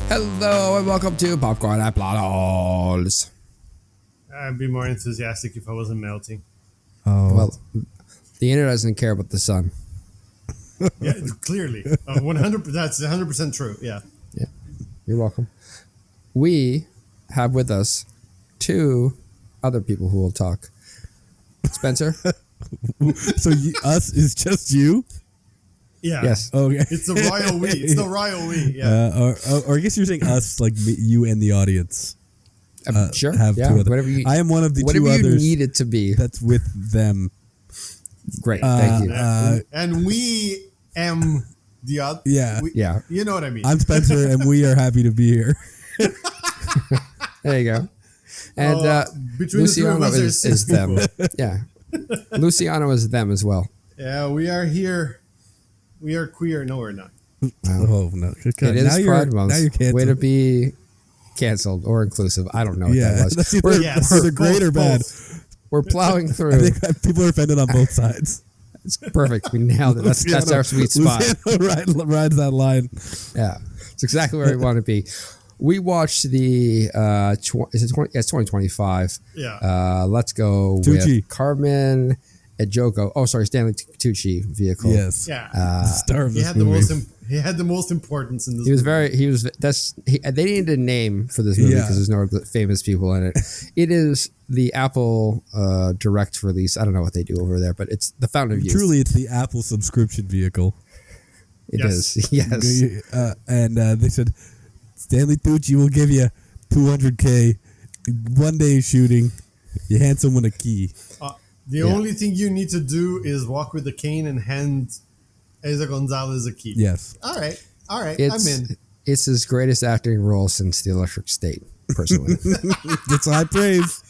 Hello and welcome to Popcorn Applause. I'd be more enthusiastic if I wasn't melting. Oh. Well, the internet doesn't care about the sun. Yeah, clearly. 100%. That's 100% true. Yeah. Yeah. You're welcome. We have with us two other people who will talk. Spencer? So us is just you? Yeah. Yes. Okay. It's the royal we. It's the royal we. Yeah. Or I guess you're saying us, like you and the audience. Sure. Have yeah. two other. Whatever you, I am one of the two whatever others. you need it to be. That's with them. Great. Thank you. And we am the other. Yeah. Yeah. You know what I mean. I'm Spencer, and we are happy to be here. There you go. And between Luciano the three of us, is them. people. Yeah. Luciano is them as well. Yeah, we are here. We are queer. No, we're not. Oh no! It is Pride Month. Now you're canceled. Way to be canceled or inclusive. I don't know what that was. That's either, either great or bad. We're plowing through. I think people are offended on both sides. It's perfect. We nailed it. That's our sweet spot. Luciano rides that line. Yeah, it's exactly where we want to be. We watched the is it 20? Yeah, it's 2025. Yeah. Let's go Tucci. with Carmen Ejogo. Oh, sorry, Stanley Tucci vehicle. Yes. Yeah. Star of he this had movie. he had the most importance in this. They needed a name for this movie because there's no famous people in it. It is the Apple direct release. I don't know what they do over there, but it's the Fountain of Youth. Truly, it's the Apple subscription vehicle. It is. Yes. And they said, Stanley Tucci will give you $200K, 1 day shooting. You hand someone a key. The only thing you need to do is walk with a cane and hand Eza Gonzalez a key. Yes. All right. I'm in. It's his greatest acting role since The Electric State, personally. That's high praise.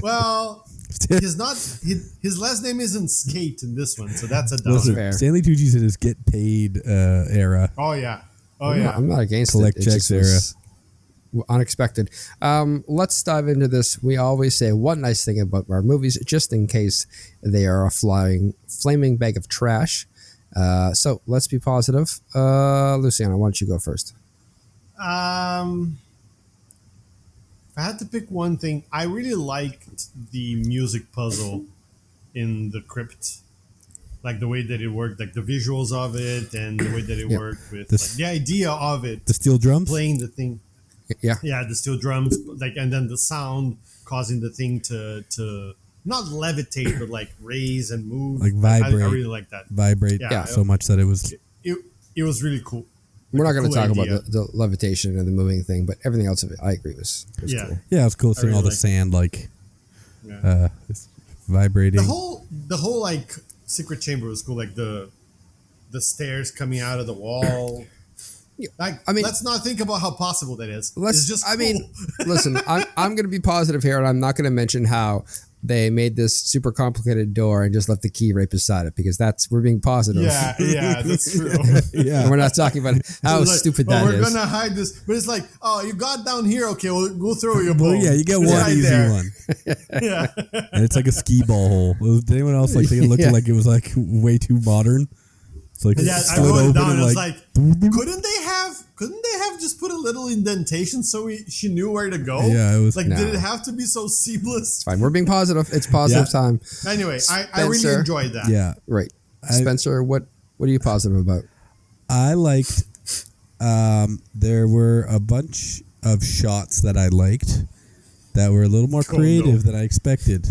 Well, his last name isn't Skate in this one, so that's a downer. Listen, fair. Stanley Tucci's in his get paid era. Oh yeah. I'm not against Collect it. It checks just was unexpected. Let's dive into this. We always say one nice thing about our movies, just in case they are a flaming bag of trash. So let's be positive. Luciano, why don't you go first? If I had to pick one thing, I really liked the music puzzle in the crypt. Like the way that it worked, like the visuals of it and the way that it worked with the idea of it. The steel drums? Playing the thing. Yeah. Yeah, the steel drums, and then the sound causing the thing to not levitate, but like raise and move. Like vibrate. I really like that. Vibrate so much that it was... It was really cool. We're not going to talk idea. about the levitation and the moving thing, but everything else of it, I agree, was cool. Yeah, it was cool seeing really all the liked sand, vibrating. The whole like secret chamber was cool, like the stairs coming out of the wall. Like, I mean, let's not think about how possible that is. It's just cool. Listen, I'm going to be positive here, and I'm not going to mention how they made this super complicated door and just left the key right beside it, because we're being positive. Yeah, that's true. Yeah, and we're not talking about how stupid that is. We're gonna hide this, but it's like, oh, you got down here. Okay, we'll go through your ball. Well, yeah, you get one easy one. Yeah, and it's like a skee ball hole. Did anyone else think it looked like it was like way too modern? It's like I wrote it down. And I was like, couldn't they have just put a little indentation so she knew where to go? Yeah, it was like, did it have to be so seamless? It's fine. We're being positive. It's positive time. Anyway, I really enjoyed that. Yeah, right. Spencer, what are you positive about? I liked. There were a bunch of shots that I liked that were a little more creative than I expected.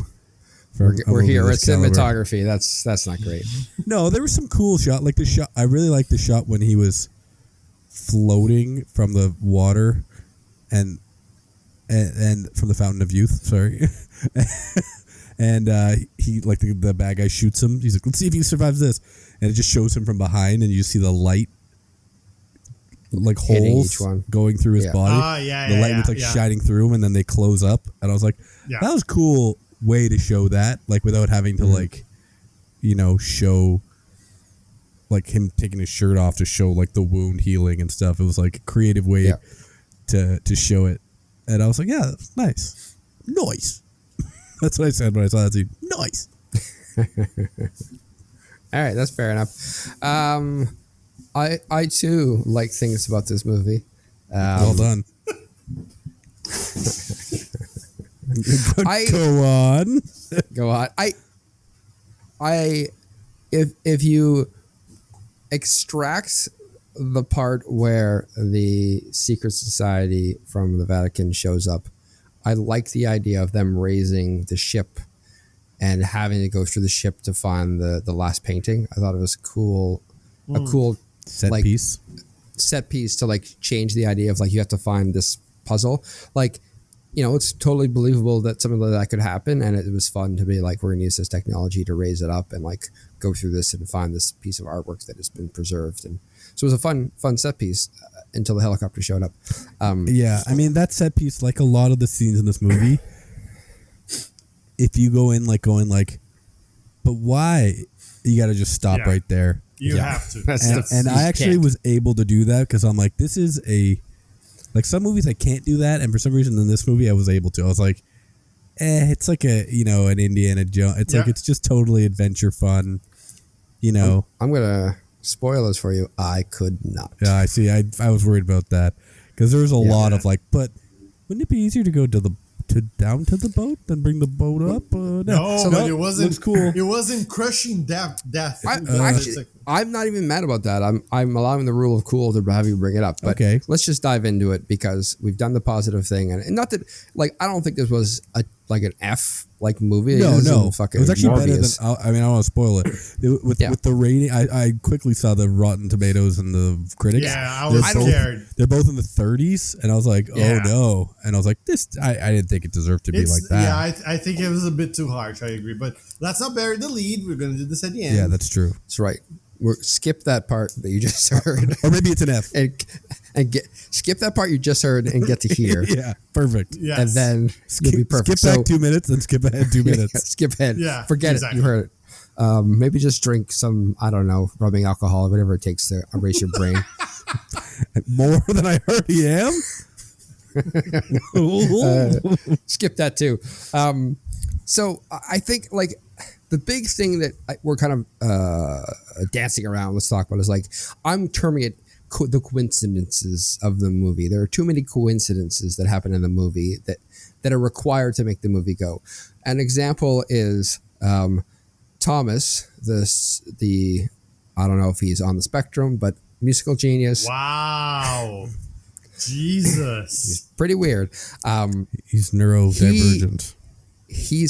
We're here at cinematography. That's not great. No, there was some cool shot. Like the shot, I really liked the shot when he was floating from the water, and from the Fountain of Youth. Sorry, and he like the bad guy shoots him. He's like, let's see if he survives this, and it just shows him from behind, and you see the light, like holes going through his body. The light was like shining through him, and then they close up, and I was like, that was cool way to show that, like without having to like, show like him taking his shirt off to show like the wound healing and stuff. It was like a creative way to show it, and I was like, yeah, that's nice. That's what I said when I saw that scene. Nice. All right, that's fair enough. I too like things about this movie. Well done. Go on. Go on. If you extract the part where the secret society from the Vatican shows up, I like the idea of them raising the ship and having to go through the ship to find the last painting. I thought it was cool, a cool Set like, piece. set piece to like change the idea of like you have to find this puzzle. Like, you know, it's totally believable that something like that could happen, and it was fun to be like, we're gonna use this technology to raise it up and like go through this and find this piece of artwork that has been preserved. And so it was a fun set piece until the helicopter showed up. Yeah, I mean that set piece, like a lot of the scenes in this movie, if you go in like going like, but why? You got to just stop right there. You have to. And I actually was able to do that because I'm like, this is like some movies I can't do that, and for some reason in this movie I was able to. I was like, it's like an Indiana Jones. It's like it's just totally adventure fun, you know. I'm gonna spoil this for you. I could not. Yeah, I see. I was worried about that because there was a lot of like, but wouldn't it be easier to go down to the boat than bring the boat up? No, but it wasn't cool. It wasn't crushing death. I'm not even mad about that. I'm allowing the rule of cool to have you bring it up. But okay, let's just dive into it because we've done the positive thing, and not that like I don't think this was an F like movie. No, fucking it was actually Morbius. better than. I mean, I don't want to spoil it. With the rating, I quickly saw the Rotten Tomatoes and the critics. Yeah, I was scared. They're both in the 30s, and I was like, oh no, and I was like, this. I didn't think it deserved to be like that. Yeah, I think it was a bit too harsh. I agree, but let's not bury the lead. We're gonna do this at the end. Yeah, that's true. That's right. Skip that part that you just heard, or maybe it's an F, and skip that part you just heard and get to here. Yeah, perfect. Yes. And then you'll be perfect. Skip back 2 minutes, then skip ahead 2 minutes. Skip ahead. Yeah, forget it. You heard it. Maybe just drink some, I don't know, rubbing alcohol, whatever it takes to erase your brain. More than I already am. Skip that too. So I think like the big thing that we're kind of dancing around, let's talk about, is like I'm terming it the coincidences of the movie. There are too many coincidences that happen in the movie that are required to make the movie go. An example is Thomas, the I don't know if he's on the spectrum, but musical genius. Wow. Jesus. He's pretty weird. He's neurodivergent.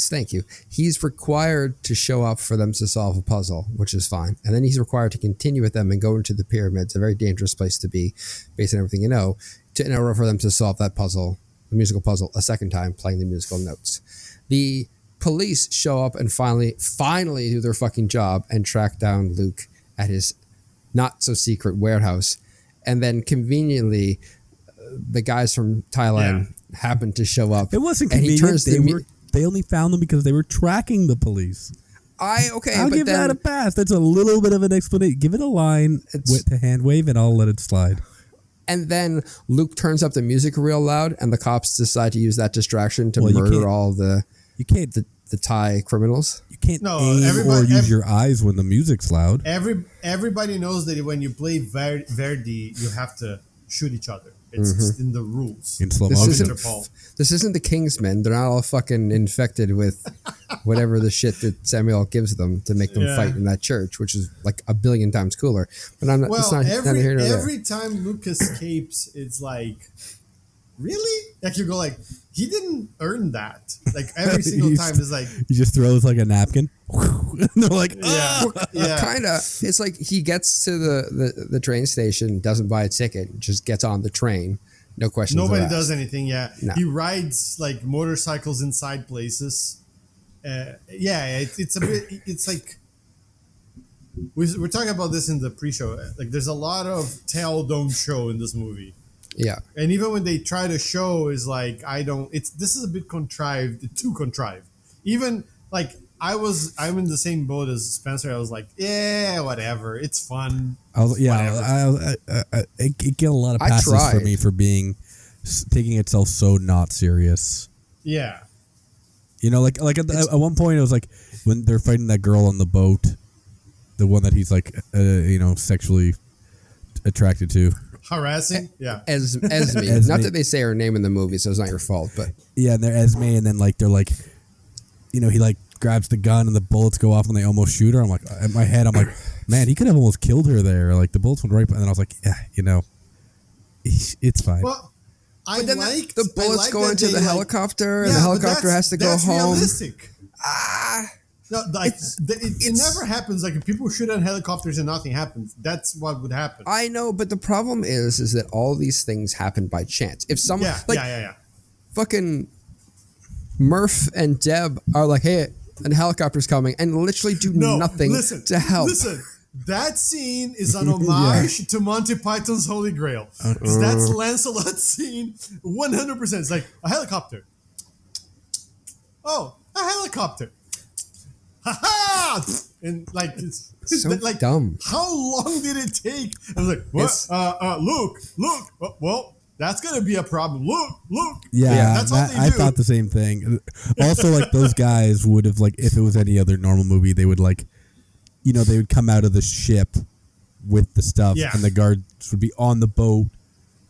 Thank you. He's required to show up for them to solve a puzzle, which is fine. And then he's required to continue with them and go into the pyramids, a very dangerous place to be based on everything you know, in order for them to solve that puzzle, the musical puzzle, a second time, playing the musical notes. The police show up and finally do their fucking job and track down Luke at his not so secret warehouse. And then conveniently, the guys from Thailand happen to show up. It wasn't convenient. They only found them because they were tracking the police. I'll give that a pass. That's a little bit of an explanation. Give it a line with the hand wave, and I'll let it slide. And then Luke turns up the music real loud, and the cops decide to use that distraction to murder all the Thai criminals. You can't aim or use your eyes when the music's loud. Everybody knows that when you play Verdi, you have to shoot each other. It's just in the rules. In slow motion. This isn't the Kingsmen. They're not all fucking infected with whatever the shit that Samuel gives them to make them fight in that church, which is like a billion times cooler. But I'm not. Well, not here every time Luke escapes, it's like, really? Like you go like, he didn't earn that. Like every single time is like he just throws like a napkin. And they're like, kind of. It's like he gets to the train station, doesn't buy a ticket, just gets on the train. No questions. Nobody does anything. Yeah, no. He rides like motorcycles inside places. It's a bit. It's like we're talking about this in the pre-show. Like, there's a lot of tell don't show in this movie. Yeah, and even when they try to show, is like this is a bit contrived, too contrived. Even like I'm in the same boat as Spencer. I was like, yeah, whatever, it's fun. It get a lot of passes for me for taking itself so not serious. Yeah, you know, like at one point it was like when they're fighting that girl on the boat, the one that he's like, sexually attracted to. harassing. Yeah. Esme. Esme. Not that they say her name in the movie, so it's not your fault. But Yeah, and they're Esme, and then like they're like, he like grabs the gun and the bullets go off and they almost shoot her. I'm like, in my head, I'm like, man, he could have almost killed her there. Like the bullets went right, and then I was like, yeah, it's fine. Well, but then the bullets go into the helicopter, and the but helicopter has to go that's home. Realistic. No, like it never happens. Like if people shoot at helicopters and nothing happens, that's what would happen. I know, but the problem is that all these things happen by chance. If someone, fucking Murph and Deb are like, hey, a helicopter's coming, and literally do nothing to help. Listen, that scene is an homage to Monty Python's Holy Grail. Because that's Lancelot's scene, 100%. It's like a helicopter. Oh, a helicopter. Ha-ha! And like it's so like dumb. How long did it take? I was like, what? Look. Well, that's gonna be a problem. Look. Yeah, that's all they do. I thought the same thing. Also, like those guys would have like if it was any other normal movie, they would like, they would come out of the ship with the stuff, and the guards would be on the boat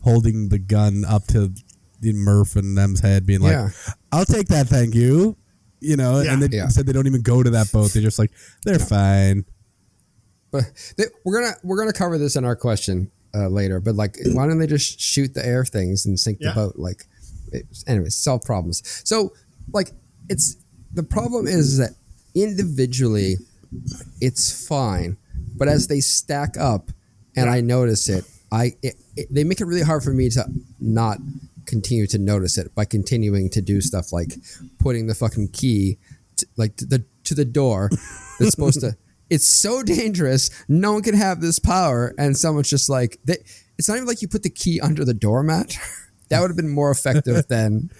holding the gun up to the Murph and them's head, being like, "I'll take that, thank you." And they said they don't even go to that boat. They're just like, they're fine. But we're gonna cover this in our question later. But like, why don't they just shoot the air things and sink the boat? Like, anyways, solve problems. So like, the problem is that individually, it's fine, but as they stack up, and I notice it, they make it really hard for me to not continue to notice it by continuing to do stuff like putting the fucking key to the door that's supposed to. It's so dangerous. No one can have this power, and someone's just like, it's not even like you put the key under the doormat. That would have been more effective than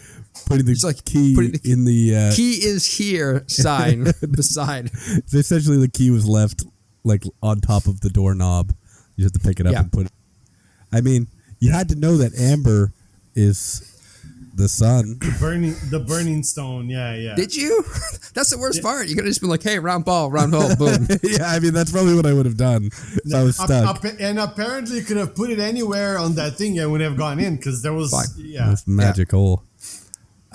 putting the key in the key is here sign beside. So essentially, the key was left like on top of the doorknob. You have to pick it up and put it. I mean, you had to know that Amber is the sun. The burning stone. Yeah. Did you? That's the worst part. You could have just been like, hey, round ball, round hole, boom. Yeah, I mean, that's probably what I would have done if I was stuck. And apparently you could have put it anywhere on that thing and would have gone in because there was, That's magic hole.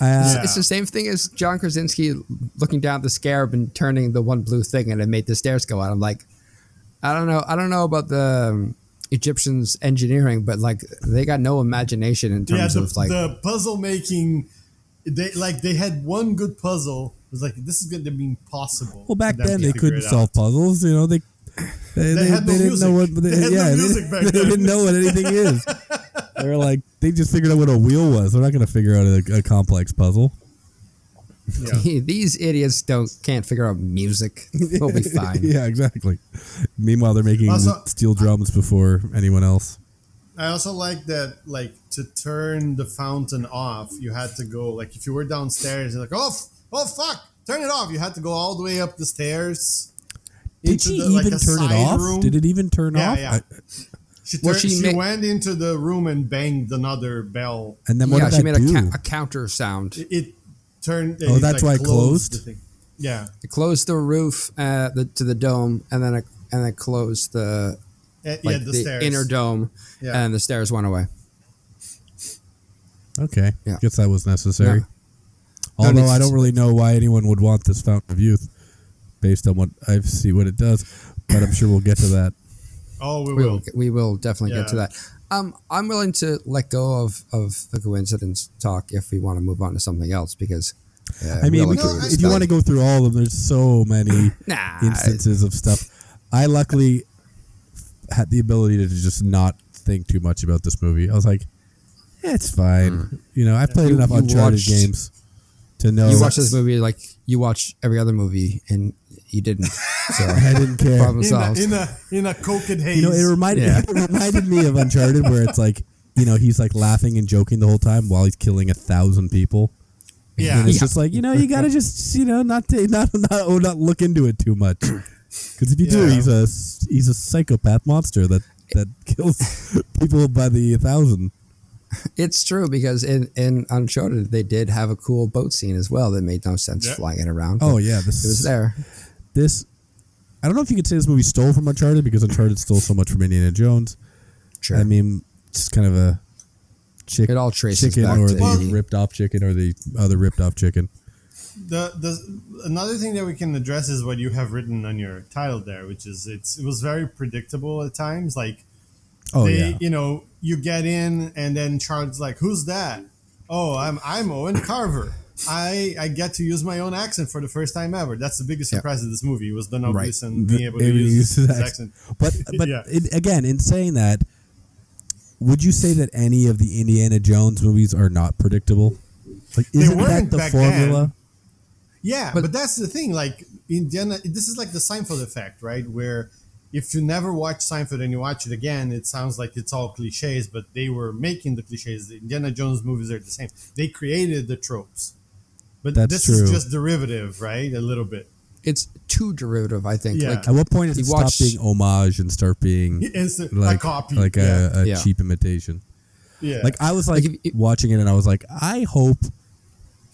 It's the same thing as John Krasinski looking down at the scarab and turning the one blue thing and it made the stairs go out. I'm like, I don't know about the Egyptians engineering, but like they got no imagination in terms of like the puzzle making. They had one good puzzle. It was like, this is going to be impossible. Well, back then they couldn't solve puzzles. They didn't know what they didn't know what anything is. They were like, they just figured out what a wheel was. They're not going to figure out a complex puzzle. Yeah. These idiots can't figure out music. We'll be fine. Yeah, exactly. Meanwhile, they're making steel drums before anyone else. I also like that, like, to turn the fountain off, you had to go, like, if you were downstairs, you're like, oh fuck, turn it off. You had to go all the way up the stairs. Did she even turn it off? Room. Did it even turn off? Yeah. She went into the room and banged another bell. And then what did she that made do? a counter sound. It turned. Oh, that's why it closed? Yeah. It closed the roof to the dome, and then it closed the stairs. inner dome, and the stairs went away. Okay. Yeah. Guess that was necessary. Yeah. Although I don't really know why anyone would want this Fountain of Youth based on what I see what it does, but I'm sure we'll get to that. Oh, we will. We will definitely get to that. I'm willing to let go of the coincidence talk if we want to move on to something else because I mean, if you want to go through all of them, there's so many instances of stuff. I luckily had the ability to just not think too much about this movie. I was like, it's fine. I've played enough Uncharted games to know. You watch this movie like you watch every other movie, and you didn't. So I didn't care. Problem solved. In a coke and haze. It reminded me of Uncharted, where it's like, he's like laughing and joking the whole time while he's killing 1,000 people. Yeah, and it's just like, you gotta just not look into it too much, because if you do, he's a psychopath monster that kills people by the 1,000. It's true, because in Uncharted they did have a cool boat scene as well that made no sense flying it around. Oh yeah, it was there. I don't know if you could say this movie stole from Uncharted, because Uncharted stole so much from Indiana Jones. Sure. I mean, just kind of a It all traces chicken back or to the ripped off chicken or the other ripped off chicken. Another thing that we can address is what you have written on your title there, which is it was very predictable at times. Like you get in and then Charles like, who's that? Oh, I'm Owen Carver. I get to use my own accent for the first time ever. That's the biggest surprise of this movie was Don Gleason being able to use his accent. But again, in saying that, would you say that any of the Indiana Jones movies are not predictable? Like, isn't that the formula? Then. Yeah, but that's the thing. Like Indiana, this is like the Seinfeld effect, right? Where if you never watch Seinfeld and you watch it again, it sounds like it's all cliches, but they were making the cliches. The Indiana Jones movies are the same. They created the tropes. But this is just derivative, right? A little bit. It's too derivative, I think. Yeah. Like, at what point does it stop being homage and start being like a copy, like a cheap imitation? Yeah. Like I was like watching it, and I was like, I hope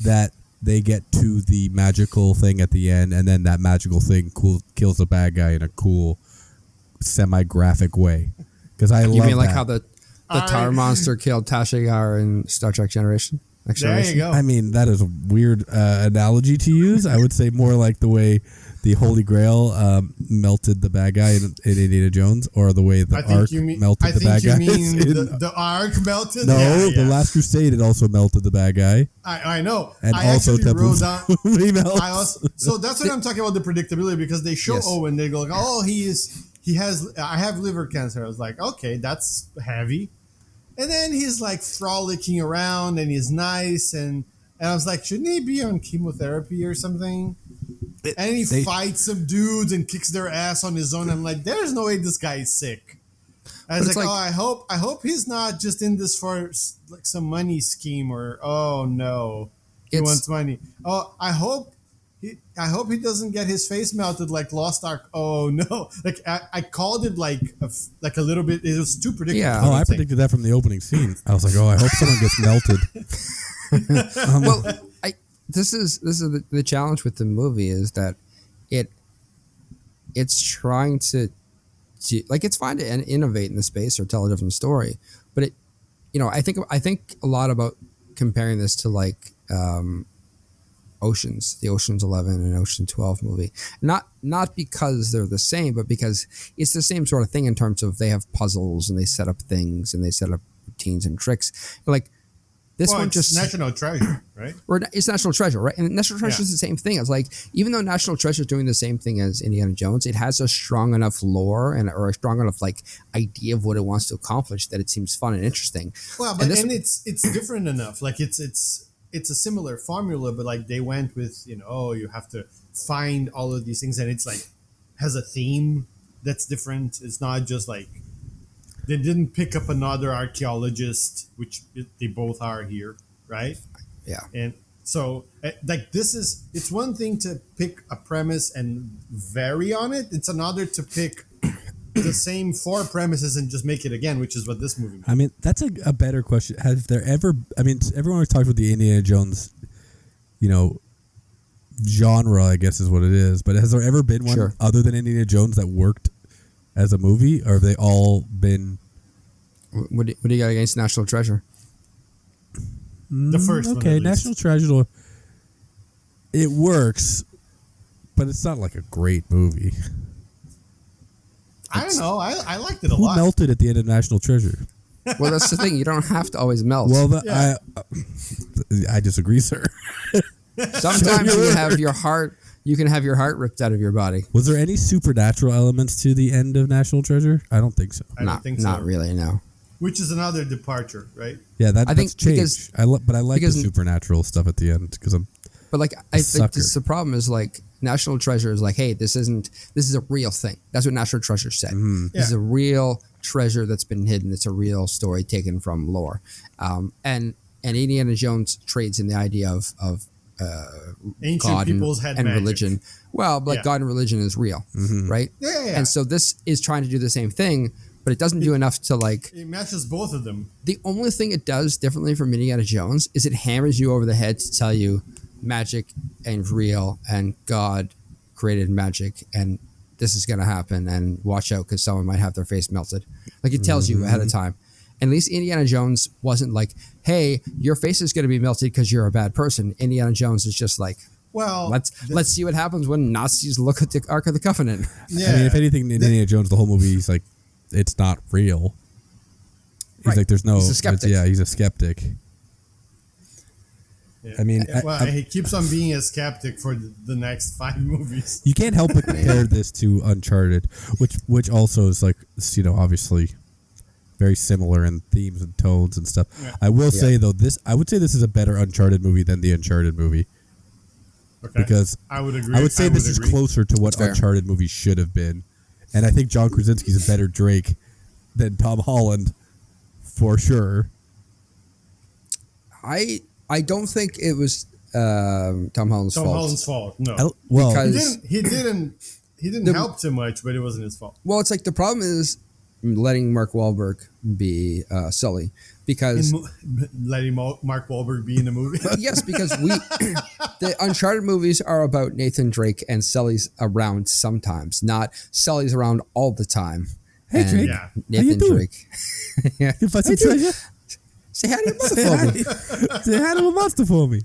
that they get to the magical thing at the end, and then that magical thing kills the bad guy in a cool, semi-graphic way. Because I love you mean like that. how the tar monster killed Tasha Yar in Star Trek Generation? There you go. I mean, that is a weird analogy to use. I would say more like the way the Holy Grail melted the bad guy in Indiana Jones, or the way the Ark melted the bad guy. I think you mean the Ark melted? No, yeah. The Last Crusade, it also melted the bad guy. I know. And I also wrote down. melts. So that's what I'm talking about, the predictability, because they show Owen, they go like, oh, I have liver cancer. I was like, okay, that's heavy. And then he's like frolicking around and he's nice. And I was like, shouldn't he be on chemotherapy or something? And he fights some dudes and kicks their ass on his own. I'm like, there's no way this guy is sick. I was like, oh, I hope he's not just in this for like some money scheme or, oh no, he wants money. Oh, I hope he doesn't get his face melted like Lost Ark. Oh no! Like I called it like a little bit. It was too predictable. Yeah. Oh, I predicted that from the opening scene. I was like, oh, I hope someone gets melted. Well, this is the challenge with the movie is that it's trying to like, it's fine to innovate in the space or tell a different story, but I think a lot about comparing this to like the Ocean's 11 and Ocean 12 movie. Not because they're the same, but because it's the same sort of thing in terms of they have puzzles and they set up things and they set up routines and tricks. Like this one, just National Treasure, right? Or it's National Treasure, right? And National Treasure is the same thing. It's like, even though National Treasure is doing the same thing as Indiana Jones, it has a strong enough lore or a strong enough like idea of what it wants to accomplish that it seems fun and interesting. Well, but it's different enough. Like it's a similar formula, but like they went with, you have to find all of these things, and it's like has a theme that's different. It's not just like they didn't pick up another archaeologist, which they both are here, right? Yeah. And so like it's one thing to pick a premise and vary on it. It's another to pick the same four premises and just make it again, which is what this movie made. I mean, that's a better question. Has there ever? I mean, everyone always talks about the Indiana Jones, genre, I guess is what it is. But has there ever been one other than Indiana Jones that worked as a movie, or have they all been? What do you got against National Treasure? The first one. Okay, National Treasure. It works, but it's not like a great movie. I don't know. I liked it a lot. Who melted at the end of National Treasure? Well, that's the thing. You don't have to always melt. Well, I disagree, sir. Sometimes you can have your heart ripped out of your body. Was there any supernatural elements to the end of National Treasure? I don't think so. I don't think so. Not really, no. Which is another departure, right? Yeah, that's changed. I like the because supernatural stuff at the end because I'm. But like, I think the problem is like National Treasure is like, hey, this is a real thing. That's what National Treasure said. This is a real treasure that's been hidden. It's a real story taken from lore. And Indiana Jones trades in the idea of ancient God peoples had and magic. Religion. Well, but God and religion is real, right? Yeah. And so this is trying to do the same thing, but it doesn't do enough to like. It matches both of them. The only thing it does differently from Indiana Jones is it hammers you over the head to tell you magic and real and God created magic and this is going to happen and watch out because someone might have their face melted. Like it tells you ahead of time. at least Indiana Jones wasn't like, hey, your face is going to be melted because you're a bad person. Indiana Jones is just like, well, let's see what happens when Nazis look at the Ark of the Covenant. I mean, if anything, in Indiana Jones, the whole movie, he's like, it's not real. He's like, there's no. He's a skeptic. He's a skeptic. Yeah. I mean, he keeps on being a skeptic for the next 5 movies. You can't help but compare this to Uncharted, which also is like, obviously very similar in themes and tones and stuff. Yeah. I will say though, I would say this is a better Uncharted movie than the Uncharted movie. Okay. Because I would agree. I would say this is closer to what Uncharted movie should have been, and I think John Krasinski's a better Drake than Tom Holland, for sure. I don't think it was Tom Holland's fault. Tom Holland's fault. No. Well, because he didn't help too much, but it wasn't his fault. Well, it's like the problem is letting Mark Wahlberg be Sully, because letting Mark Wahlberg be in the movie. Yes, because the Uncharted movies are about Nathan Drake and Sully's around sometimes, not Sully's around all the time. Hey Drake, yeah. Nathan Drake. Yeah. You find some treasure? Say hi to your mother for me. Say hi to my monster for me.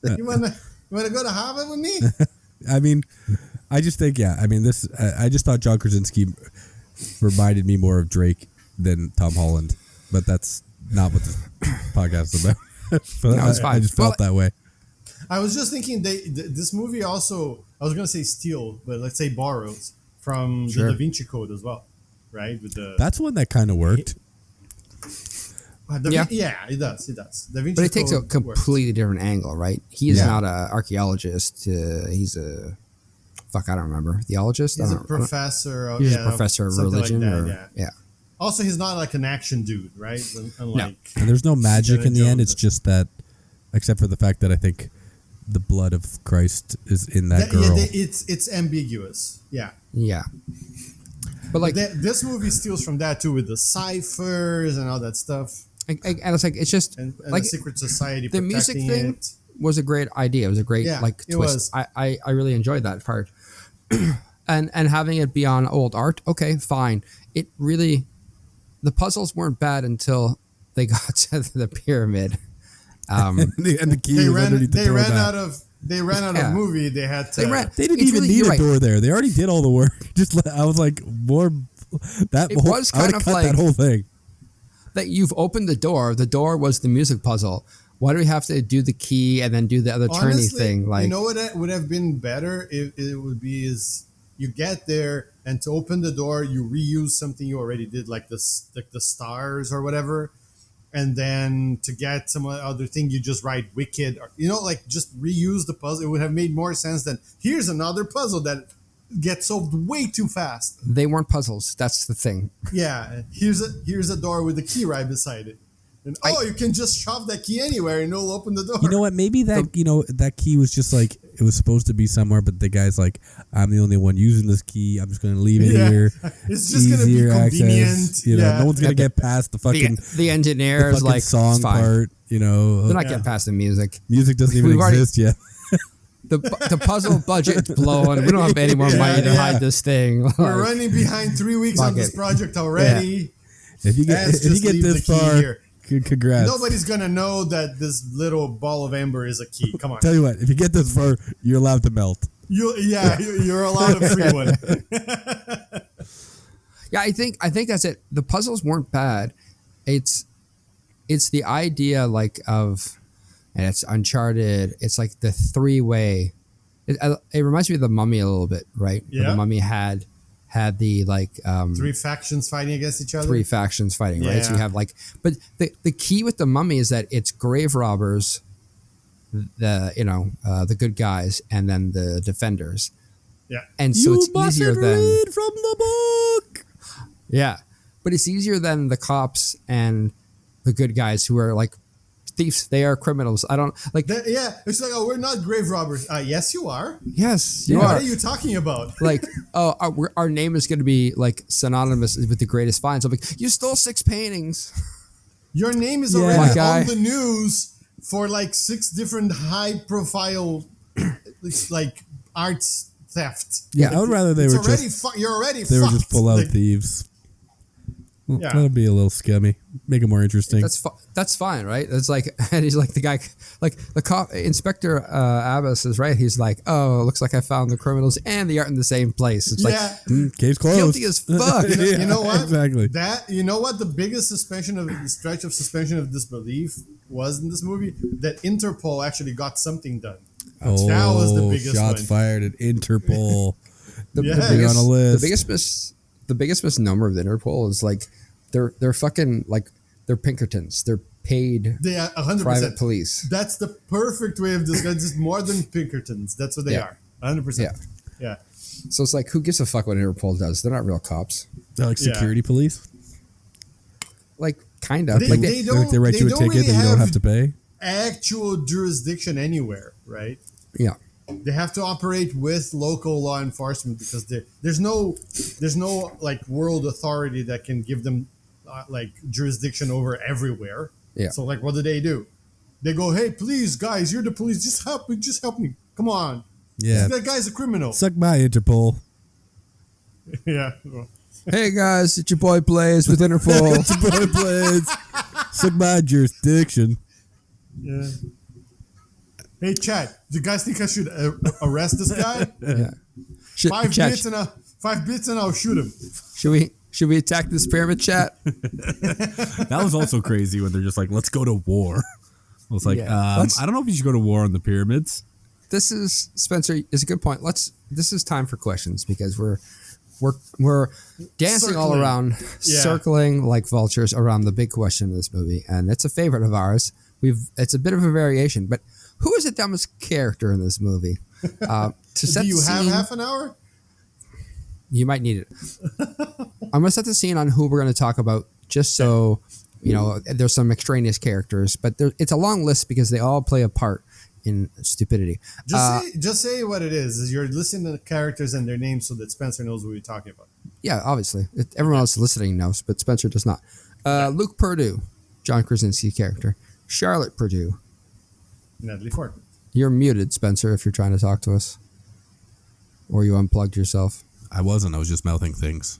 You wanna go to Harvard with me? I mean, I just think, I mean, this. I just thought John Krasinski reminded me more of Drake than Tom Holland, but that's not what this podcast is about. But No, it's fine. I just felt that way. I was just thinking this movie also, I was gonna say steal, but let's say borrows from the Da Vinci Code as well, right? That's one that kind of worked. It does. Da Vinci But it takes a Code completely works. different angle, right? He is not an archaeologist. He's a I don't remember. Theologist? He's a professor. He's a professor of religion. Like that, yeah. Also, he's not like an action dude, right? Unlike and there's no magic in the Jones. end. It's just that, except for the fact that I think the blood of Christ is in that girl. Yeah, it's ambiguous. Yeah. Yeah. But like this movie steals from that too, with the ciphers and all that stuff. And it's like, it's just and like the secret society. The music protecting thing it. was a great idea. It was a great twist. I really enjoyed that part. and having it be on old art, okay, fine. It really, the puzzles weren't bad until they got to the pyramid. And the key was underneath the door. They ran out of movie. They had to. They didn't even need a door there. They already did all the work. I was like, more that. It was kind of like that whole thing. That you've opened the door. The door was the music puzzle. Why do we have to do the key and then do the other turny thing? Like, you know what would have been better? It would be is you get there and to open the door, you reuse something you already did, like the stars or whatever, and then to get some other thing, you just write Wicked, or like just reuse the puzzle. It would have made more sense than here's another puzzle that gets solved way too fast. They weren't puzzles. That's the thing. Yeah, here's a door with a key right beside it. And you can just shove that key anywhere and it'll open the door. You know what? Maybe that key was just like, it was supposed to be somewhere, but the guy's like, I'm the only one using this key. I'm just going to leave it here. It's just going to be convenient. Access. No one's going to get past the fucking the engineers like song part. They're not getting past the music. Music doesn't even exist yet. The puzzle budget's blowing. We don't have any more money to hide this thing. We're running behind 3 weeks on this project already. Yeah. If you get this far, here. Congrats. Nobody's gonna know that this little ball of amber is a key. Come on. Tell you what, if you get this far, you're allowed to melt. You're allowed a free one. Yeah, I think that's it. The puzzles weren't bad. It's the idea like of, and it's Uncharted. It's like the 3-way. It reminds me of the Mummy a little bit, right? Yeah. Where the Mummy had the like 3 factions fighting against each other. 3 factions fighting, right? So you have like, but the key with the Mummy is that it's grave robbers, the good guys, and then the defenders. Yeah, and so it's easier than read from the book. Yeah, but it's easier than the cops and the good guys who are like thieves. They are criminals. I don't like. It's like, we're not grave robbers. Yes, you are. Yes, you are. What are you talking about? Like, our name is going to be like synonymous with the greatest finds. I'm like, you stole 6 paintings. Your name is already on the news for like 6 different high-profile, like arts theft. Yeah, I would rather they were already you're already. They were just full-out thieves. Yeah. That'll be a little scummy. Make it more interesting. That's fine, right? It's like, and he's like the guy, like the cop, Inspector Abbas is right. He's like, oh, looks like I found the criminals and they aren't in the same place. It's like, Case closed. guilty as fuck. You know what? Exactly. You know what? The biggest stretch of suspension of disbelief was in this movie that Interpol actually got something done. That was the biggest shots one. fired at Interpol. The on a list. The biggest misnomer of the Interpol is like they're fucking like they're Pinkertons. They're paid They are 100%. private police. That's the perfect way of describing it. More than Pinkertons. That's what they are. 100%. Yeah. So it's like, who gives a fuck what Interpol does? They're not real cops. They're like security police. Like kind of. They Like They write you a don't ticket really that you don't have have to pay. actual jurisdiction anywhere, right? yeah. They have to operate with local law enforcement because there's no like world authority that can give them like jurisdiction over everywhere. Yeah. So like, what do? They go, hey, please, guys, you're the police. Just help me. Come on. Yeah. That guy's a criminal. Suck my Interpol. Yeah. Hey guys, it's your boy Blaze with Interpol. Boy, please. Suck my jurisdiction. Yeah. Hey, Chad, do you guys think I should arrest this guy? Yeah. 5 Chat, bits and I'll shoot him. should we attack this pyramid, chat? That was also crazy when they're just like, let's go to war. I was like, Yeah. I don't know if you should go to war on the pyramids. This is Spencer. Is a good point. This is time for questions because we're dancing all Circling. around, Yeah. circling like vultures around the big question of this movie, and it's a favorite of ours. It's a bit of a variation, but who is the dumbest character in this movie? To set Do you the have scene, half an hour? you might need it. I'm gonna set the scene on who we're gonna talk about, just so you know. There's some extraneous characters, but it's a long list because they all play a part in stupidity. Just say what it is you're listening to the characters and their names so that Spencer knows what you're talking about. Yeah, obviously. Everyone else listening knows, but Spencer does not. Luke Perdue, John Krasinski character. Charlotte Perdue. Natalie Portman. You're muted, Spencer, if you're trying to talk to us. Or you unplugged yourself. I wasn't. I was just mouthing things.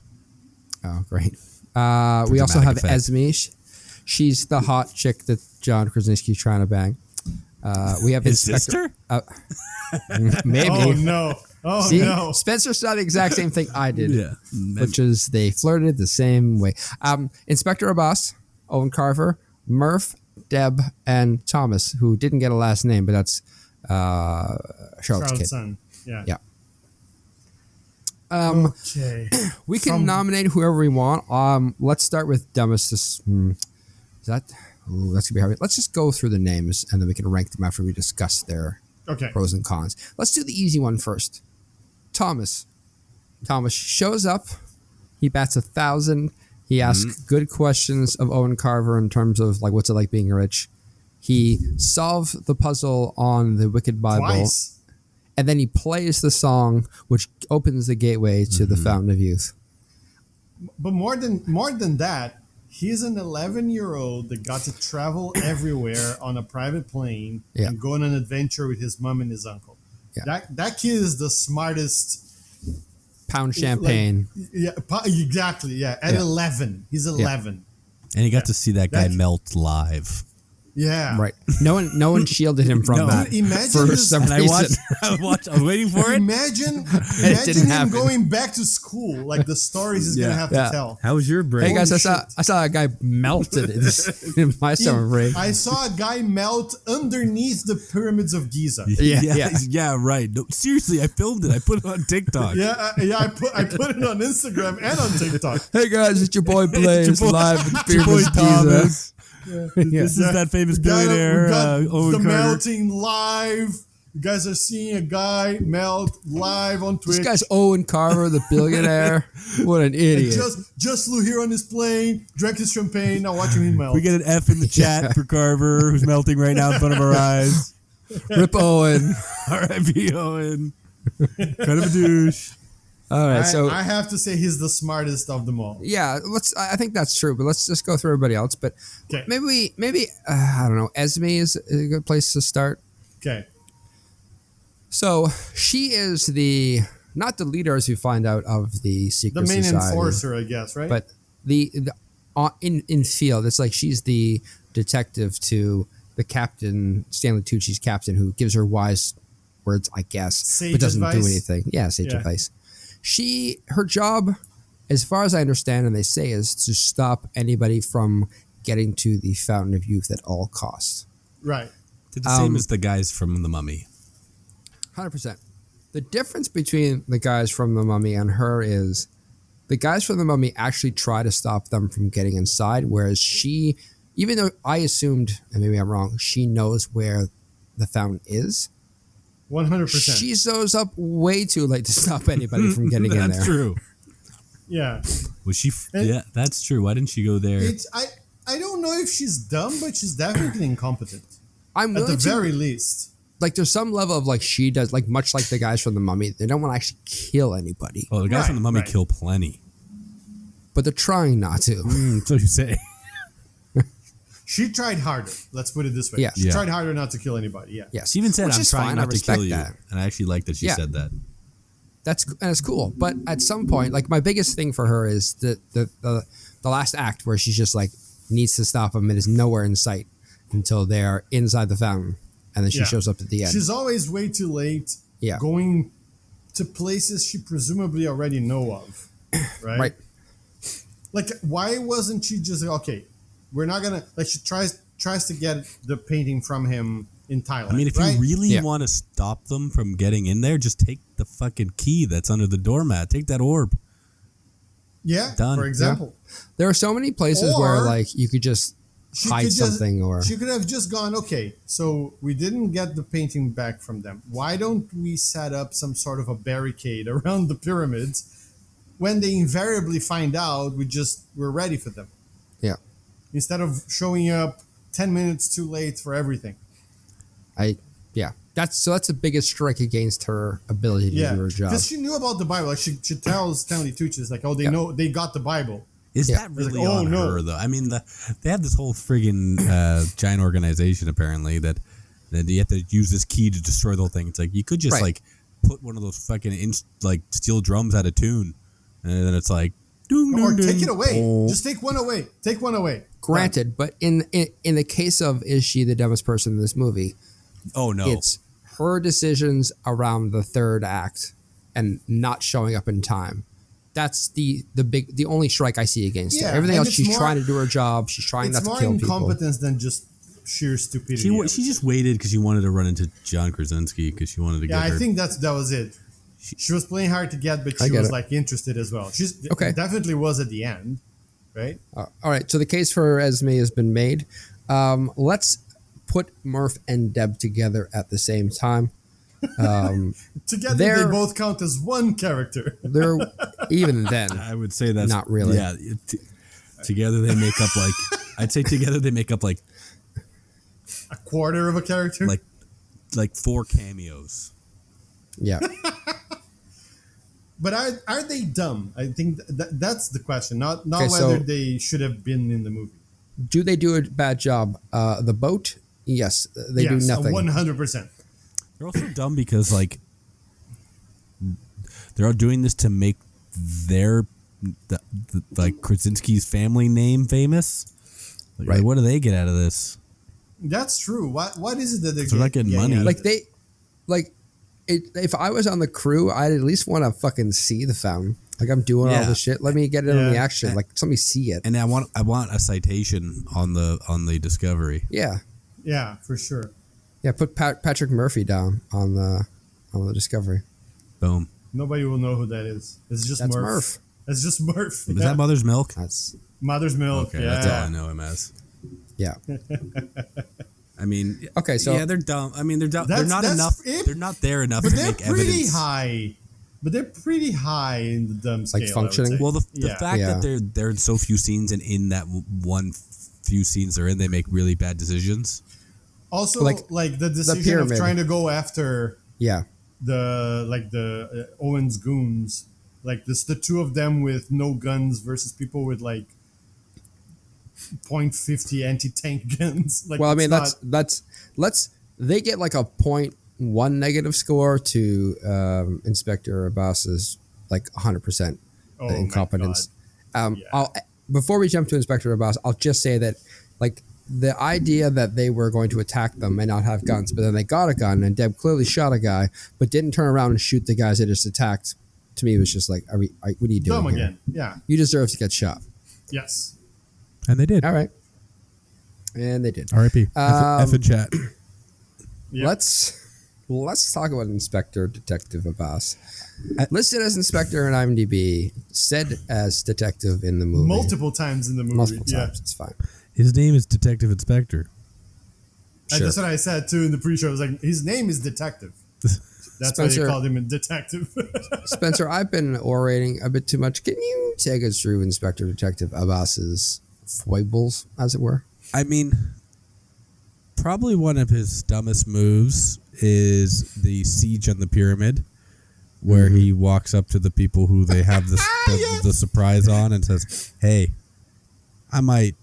Oh, great. We also have dramatic effect. Esme. She's the hot chick that John Krasinski's trying to bang. We have His Inspector. sister? Maybe. Oh, no. Oh, See, no. Spencer saw the exact same thing I did. Yeah. Which is they flirted the same way. Inspector Abbas, Owen Carver, Murph, Deb, and Thomas, who didn't get a last name, but that's Charlotte's kid. son. Yeah. Yeah. Okay. We can nominate whoever we want. Let's start with dumbest. Is that? Ooh, that's gonna be hard. Let's just go through the names and then we can rank them after we discuss their Okay. pros and cons. Let's do the easy one first. Thomas. Thomas shows up. He bats 1,000. He asks good questions of Owen Carver in terms of like what's it like being rich. He solved the puzzle on the Wicked Bible, Twice. and then he plays the song which opens the gateway to the Fountain of Youth. But more than that, he's an 11-year-old that got to travel everywhere on a private plane and go on an adventure with his mom and his uncle. Yeah. That kid is the smartest. Pound champagne. Exactly. Yeah, at 11, he's 11. And you got to see that guy That's- melt live. Yeah, Right. No one shielded him from that. Imagine for this- some And I reason. I was waiting for it. Imagine didn't him happen. going back to school, like the stories he's gonna have Yeah. to tell. How was your break? Hey guys, Holy I saw a guy melted in my summer break. I saw a guy melt underneath the pyramids of Giza. Yeah. Right. No, seriously, I filmed it. I put it on TikTok. I put it on Instagram and on TikTok. Hey guys, it's your boy Blaze boy- live at the Your boy Pyramids of Giza. Thomas. Yeah. This is that famous billionaire, We got Owen the Carter. melting live. You guys are seeing a guy melt live on Twitch. This guy's Owen Carver, the billionaire. What an idiot. Just flew here on his plane, drank his champagne, now watching him melt. We get an F in the chat for Carver, who's melting right now in front of our eyes. Rip Owen. R.I.P. Owen. Kind of a douche. All right, so I have to say he's the smartest of them all. yeah, I think that's true, but let's just go through everybody else. But Okay. maybe I don't know. Esme is a good place to start. Okay. So she is not the leader, as we find out, of the secret The main society, enforcer, I guess, right? but in field. It's like she's the detective to the captain, Stanley Tucci's captain, who gives her wise words, I guess, Sage but doesn't advice. do anything. Yeah, sage advice. Her job, as far as I understand, and they say, is to stop anybody from getting to the Fountain of Youth at all costs. Right. Did the same as the guys from The Mummy. 100%. The difference between the guys from The Mummy and her is the guys from The Mummy actually try to stop them from getting inside, whereas she, even though I assumed, and maybe I'm wrong, she knows where the fountain is. 100%. She shows up way too late to stop anybody from getting in there. That's true. Yeah. Was she? Yeah, that's true. Why didn't she go there? I don't know if she's dumb, but she's definitely incompetent. I'm at willing the very least. Like, there's some level of, like, she does, like, much like the guys from The Mummy, they don't want to actually kill anybody. Oh, the guys from The Mummy kill plenty. But they're trying not to. That's what you say. She tried harder. Let's put it this way. Yeah. She tried harder not to kill anybody. Yeah. Yes. She even said, Which I'm is trying fine. not I to respect kill you. that. And I actually like that she said that. That's cool. But at some point, like, my biggest thing for her is the last act where she's just, like, needs to stop them and is nowhere in sight until they're inside the fountain. And then she shows up at the end. She's always way too late. Yeah. Going to places she presumably already know of. Right? Right. Like, why wasn't she just, okay, we're not going to, like, she tries to get the painting from him in Thailand. I mean, if you really want to stop them from getting in there, just take the fucking key that's under the doormat. Take that orb. Yeah, Done. for example. Yeah. There are so many places where, like, you could just hide something or... She could have just gone, okay, so we didn't get the painting back from them. Why don't we set up some sort of a barricade around the pyramids? When they invariably find out, we're ready for them. Yeah. Instead of showing up 10 minutes too late for everything. That's the biggest strike against her ability to do her job. Because she knew about the Bible. Like, she tells Stanley Tucci, it's like, oh, they know, they got the Bible. Is that really on her, though? I mean, they have this whole friggin' giant organization, apparently, that you have to use this key to destroy the whole thing. It's like, you could just, like, put one of those fucking, steel drums out of tune, and then it's like... Or take it away. Just take one away. Take one away. Granted, but in the case of is she the dumbest person in this movie? Oh, no. It's her decisions around the third act and not showing up in time. That's the only strike I see against her. Everything else, she's trying to do her job. She's trying not to kill people. It's more incompetence than just sheer stupidity. She just waited because she wanted to run into John Krasinski because she wanted to get her. Yeah, I think that was it. She was playing hard to get, but she was like interested as well. She's definitely was at the end, right? All right. So the case for Esme has been made. Let's put Murph and Deb together at the same time. Together, they both count as one character. They're even then. I would say that's not really. Yeah, together they make up like I'd say together they make up like a quarter of a character, like 4 cameos. Yeah. But are they dumb? I think that's the question. Not whether they should have been in the movie. Do they do a bad job? The boat? Yes, they do nothing. 100%. They're also dumb because like they're all doing this to make their like Krasinski's family name famous. Like, what do they get out of this? That's true. What is it that they're not getting money? If I was on the crew, I'd at least want to fucking see the fountain. Like, I'm doing all this shit. Let me get in on the action. Like, let me see it. And I want a citation on the Discovery. Yeah. Yeah, for sure. Yeah, put Patrick Murphy down on the Discovery. Boom. Nobody will know who that is. It's just Murph. It's just Murph. Is that Mother's Milk? That's Mother's Milk. Okay, that's all I know him as. Yeah. I mean, okay, so they're dumb. I mean, they're dumb. They're not enough. They're not there enough to make evidence. But they're pretty high in the dumb scale. Like functioning. Well, the fact that they're in so few scenes, and in that one few scenes they're in, they make really bad decisions. Also, like the decision of trying to go after the Owen's goons, like the 2 of them with no guns versus people with like .50 anti-tank guns. Like, well, I mean, they get like a 0.1 negative score to Inspector Abbas's like 100% incompetence. before we jump to Inspector Abbas, I'll just say that, like, the idea that they were going to attack them and not have guns, but then they got a gun and Deb clearly shot a guy, but didn't turn around and shoot the guys they just attacked. To me, it was just like, what are you doing Dumb here? again. Yeah. You deserve to get shot. Yes. And they did. All right. And they did. R.I.P. F in chat. Yep. Let's talk about Inspector Detective Abbas. Listed as Inspector in IMDb, said as detective in the movie. Multiple times in the movie. Multiple times. It's fine. His name is Detective Inspector. And that's what I said too in the pre-show. I was like, his name is Detective. That's Spencer, why they called him a detective. Spencer, I've been orating a bit too much. Can you take us through Inspector Detective Abbas's foibles, as it were? I mean, probably one of his dumbest moves is the siege on the pyramid, where he walks up to the people who they have the surprise on and says, "Hey, I might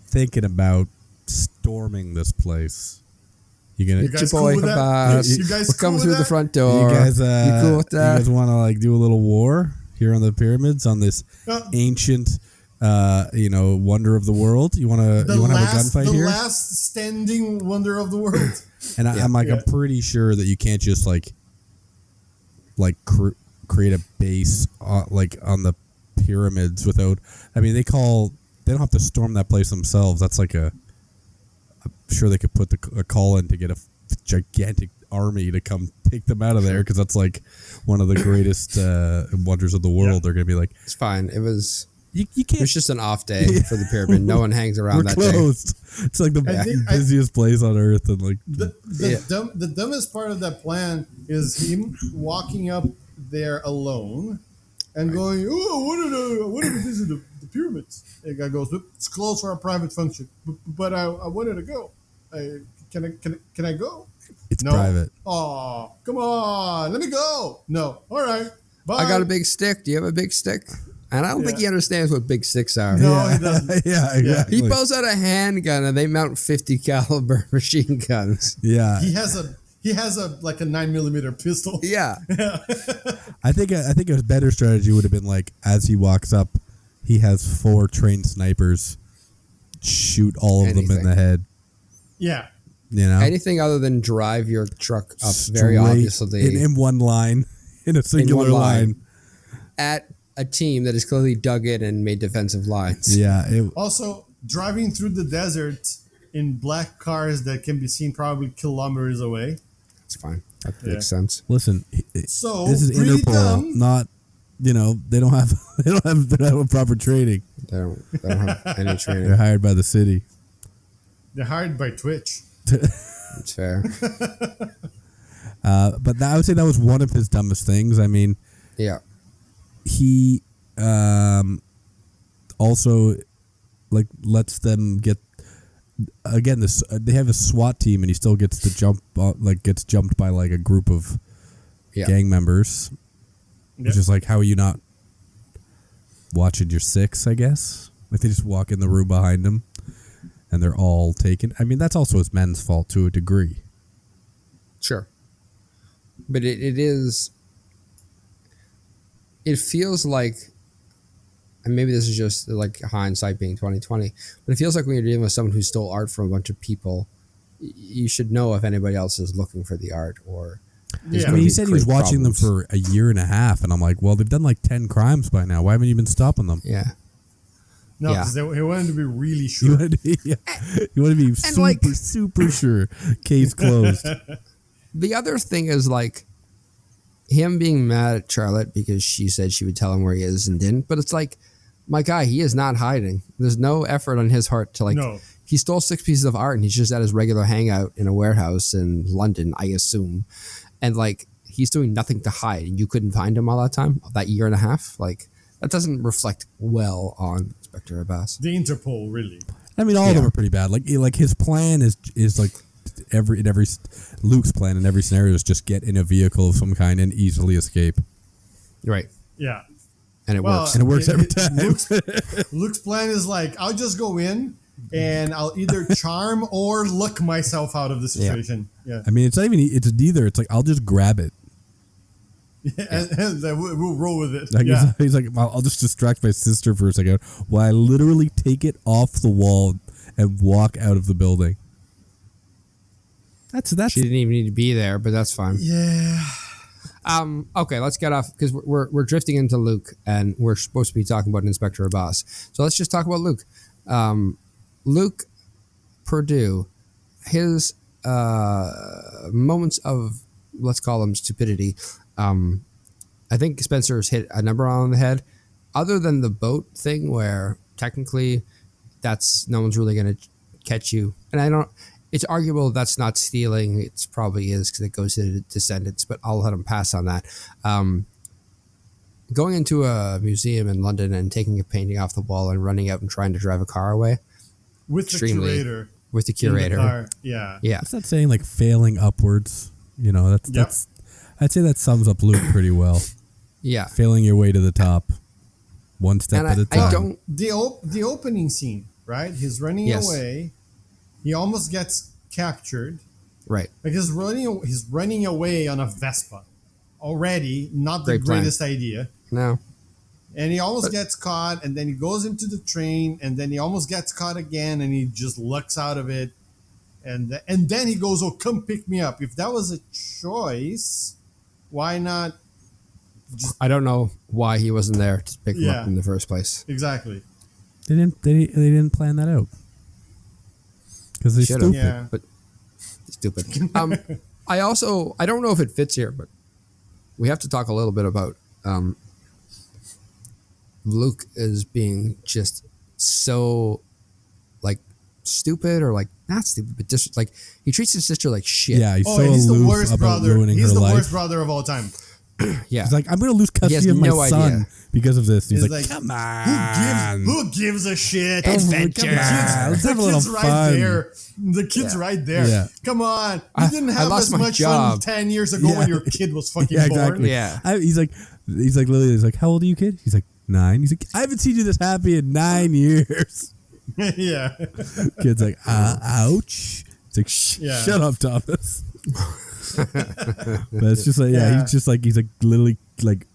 thinking about storming this place. You gonna? You guys your boy cool with that? Abbas. You guys We're coming cool through with the that? front door. You guys, you cool with that? You guys want to like do a little war here on the pyramids on this ancient, wonder of the world? You want to have a gunfight here? The last standing wonder of the world. And I'm pretty sure that you can't just create a base on the pyramids without. I mean, they don't have to storm that place themselves. That's like I'm sure they could put a call in to get a gigantic army to come take them out of there, because that's like one of the greatest wonders of the world. Yeah. They're gonna be like, It's fine. It was. you It can't. was just an off day for the pyramid. No one hangs around We're that closed. It's like the busiest place on earth, and like The dumbest part of that plan is him walking up there alone and going, "Oh, what are this is the pyramids?" And the guy goes, "It's closed for a private function, but I wanted to go. Can I go?" it's No. private. Oh, come on, let me go. No, all right. Bye. I got a big stick. Do you have a big stick? And I don't think he understands what big sticks are. No, he doesn't. Yeah, exactly. He pulls out a handgun and they mount 50 caliber machine guns. Yeah, He has a 9mm pistol. Yeah. I think a better strategy would have been like, as he walks up, he has 4 trained snipers shoot all of them in the head. Yeah. You know, Anything other than drive your truck up very Straight obviously in one line, in a singular one line. at a team that is clearly dug in and made defensive lines. Yeah, Also, driving through the desert in black cars that can be seen probably kilometers away. It's fine. That makes sense. listen. So This is pretty Interpol, dumb. not. They don't have proper training. They don't have any training. They're hired by the city. They're hired by Twitch. It's fair. But I would say that was one of his dumbest things. I mean, Yeah. he also lets them get again. They have a SWAT team, and he still gets to jump, gets jumped by like a group of gang members, which is like, how are you not watching your 6? I guess like they just walk in the room behind him, and they're all taken. I mean, that's also his men's fault to a degree. Sure. But it is. It feels like, and maybe this is just like hindsight being 2020, but it feels like when you're dealing with someone who stole art from a bunch of people, you should know if anybody else is looking for the art or. I mean, he said he was watching them for a year and a half, and I'm like, well, they've done like 10 crimes by now. Why haven't you been stopping them? Yeah. No, Yeah. because he wanted to be really You sure. want to be super sure. Case closed. The other thing is like him being mad at Charlotte because she said she would tell him where he is and didn't. But it's like, my guy, he is not hiding. There's no effort on his part to No. He stole 6 pieces of art and he's just at his regular hangout in a warehouse in London, I assume. And he's doing nothing to hide. And you couldn't find him all that time, that year and a half. That doesn't reflect well on Inspector Abbas. The Interpol, really. I mean, all of them are pretty bad. Like his plan is like Luke's plan in every scenario is just get in a vehicle of some kind and easily escape. Right. Yeah. And it works. And it works every time. Luke's plan is like, I'll just go in and I'll either charm or look myself out of the situation. Yeah. I mean, it's not even. It's neither. It's like, I'll just grab it. and then we'll roll with it. Like Yeah. he's like, I'll just distract my sister for a second while I literally take it off the wall and walk out of the building. That's She didn't even need to be there, but that's fine. Yeah. Okay, let's get off because we're drifting into Luke, and we're supposed to be talking about Inspector Abbas. So let's just talk about Luke. Luke Perdue, his moments of, let's call them stupidity. I think Spencer's hit a number on the head. Other than the boat thing, where technically that's no one's really going to catch you, and I don't. It's arguable that's not stealing. It probably is because it goes to the descendants, but I'll let him pass on that. Going into a museum in London and taking a painting off the wall and running out and trying to drive a car away. With the curator. With the curator. In the car. Yeah. Yeah. It's not saying like failing upwards. You know, that's I'd say that sums up Luke pretty well. Yeah. Failing your way to the top. One step at a time. The opening scene, right? He's running away. He almost gets captured. Right. Like he's running away on a Vespa. Already not the greatest idea. No. And he almost gets caught, and then he goes into the train, and then he almost gets caught again, and he just lucks out of it. And then he goes, "Oh, come pick me up." If that was a choice, why not? I don't know why he wasn't there to pick him up in the first place. Exactly. They didn't plan that out because they're stupid. Yeah. But stupid. I don't know if it fits here, but we have to talk a little bit about Luke as being just so like stupid, or like not stupid, but just like he treats his sister like shit. Yeah, he's he's the worst brother. He's the life. worst brother of all time. Yeah, he's like, I'm going to lose custody of my son because of this. He's like, come on. Who gives a shit? Adventure. Let's have a little fun. The kid's right there. Yeah. Come on. You didn't have as much fun 10 years ago when your kid was fucking born. Exactly. Yeah. He's like, literally, he's like, how old are you, kid? He's like, 9. He's like, I haven't seen you this happy in 9 years. Yeah. Kid's like, ouch. It's like, shut up, Thomas. But it's just like, he's like literally like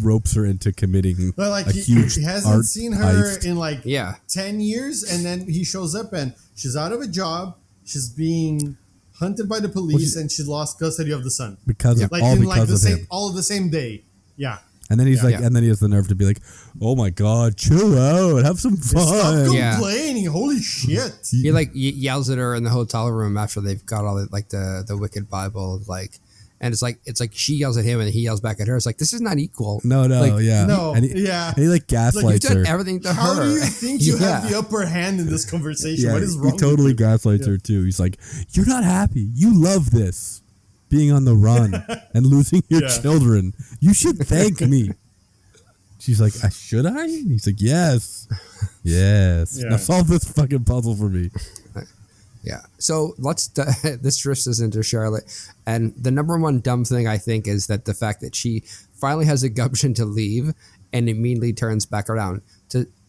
ropes her into committing a huge he hasn't seen her heist. in like 10 years, and then he shows up and she's out of a job, she's being hunted by the police, and she lost custody of the son because of him. All the same day. Yeah. And then he's like, and then he has the nerve to be like, "Oh my god, chill out, have some fun." Stop complaining! Holy shit! He like yells at her in the hotel room after they've got all the Wicked Bible, like, and it's like she yells at him and he yells back at her. It's like, this is not equal. No, and he like gaslights you've done her. everything to her. How do you think you have the upper hand in this conversation? What is wrong? He totally gaslights her too. He's like, "You're not happy. You love this." Being on the run and losing your children. You should thank me. She's like, should I? And he's like, yes. Yeah. Now solve this fucking puzzle for me. Yeah. So this drifts us into Charlotte. And the number one dumb thing, I think, is that the fact that she finally has a gumption to leave and immediately turns back around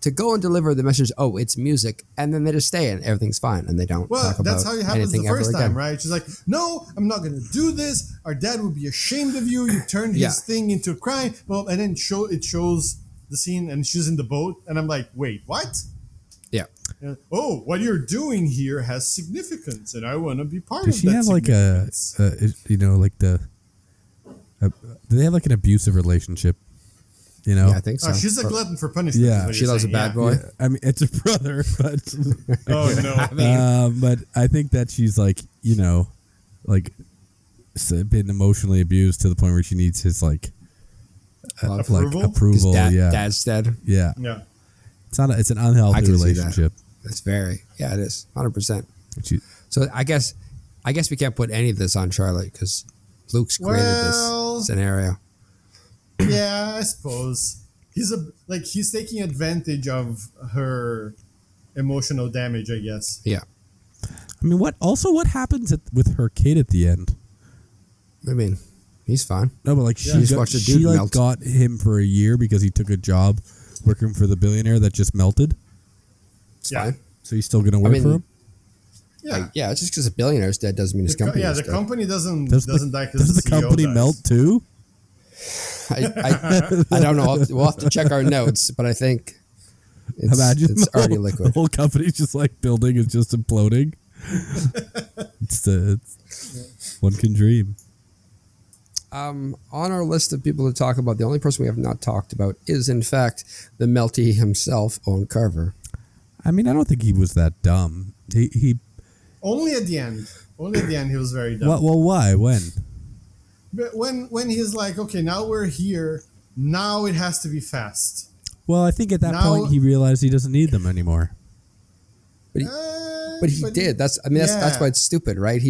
to go and deliver the message, oh, it's music, and then they just stay and everything's fine, and they don't talk about that's how it happens the first time, again. right? She's like, no, I'm not going to do this. Our dad would be ashamed of you. You turned his thing into a crime. Well, and then it shows the scene, and she's in the boat, and I'm like, wait, what? Yeah. Oh, what you're doing here has significance, and I want to be part of that. Does she have like do they have like an abusive relationship? You know, yeah, I think so. She's a glutton for punishment. Yeah, she loves a bad boy. Yeah. I mean, it's a brother, but oh no. But I think that she's like, like been emotionally abused to the point where she needs his approval. Dad's dead. Yeah. It's an unhealthy relationship. It's very it is 100%. So I guess we can't put any of this on Charlotte because Luke's created this scenario. Yeah, I suppose he's taking advantage of her emotional damage, I guess. Yeah. I mean, what happens with her kid at the end? I mean, he's fine. No, but like she got him for a year because he took a job working for the billionaire that just melted. It's fine. So he's still going to work for him? Yeah. Just because a billionaire's dead doesn't mean his company is the dead. company doesn't die because does the company melt too? I don't know. We'll have to check our notes, but I think it's already liquid. The whole company's just like building is just imploding. One can dream. On our list of people to talk about, the only person we have not talked about is, in fact, the Melty himself, Owen Carver. I mean, I don't think he was that dumb. He only at the end. Only at the end he was very dumb. Well, why? When? But when he's like, okay, now we're here. Now it has to be fast. Well, I think at that point he realized he doesn't need them anymore. But he did. That's why it's stupid, right?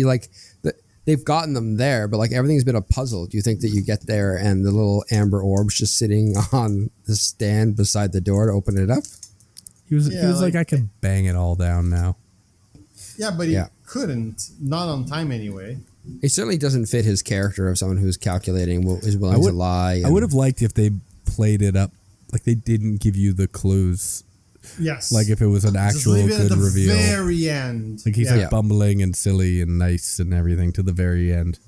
They've gotten them there, but like everything's been a puzzle. Do you think that you get there and the little amber orb's just sitting on the stand beside the door to open it up? He was like, I can bang it all down now. Yeah, but he couldn't. Not on time anyway. It certainly doesn't fit his character of someone who's calculating, is willing to lie. I would have liked if they played it up, like they didn't give you the clues. Yes. Like if it was an actual good reveal. Very end. Like he's like bumbling and silly and nice and everything to the very end.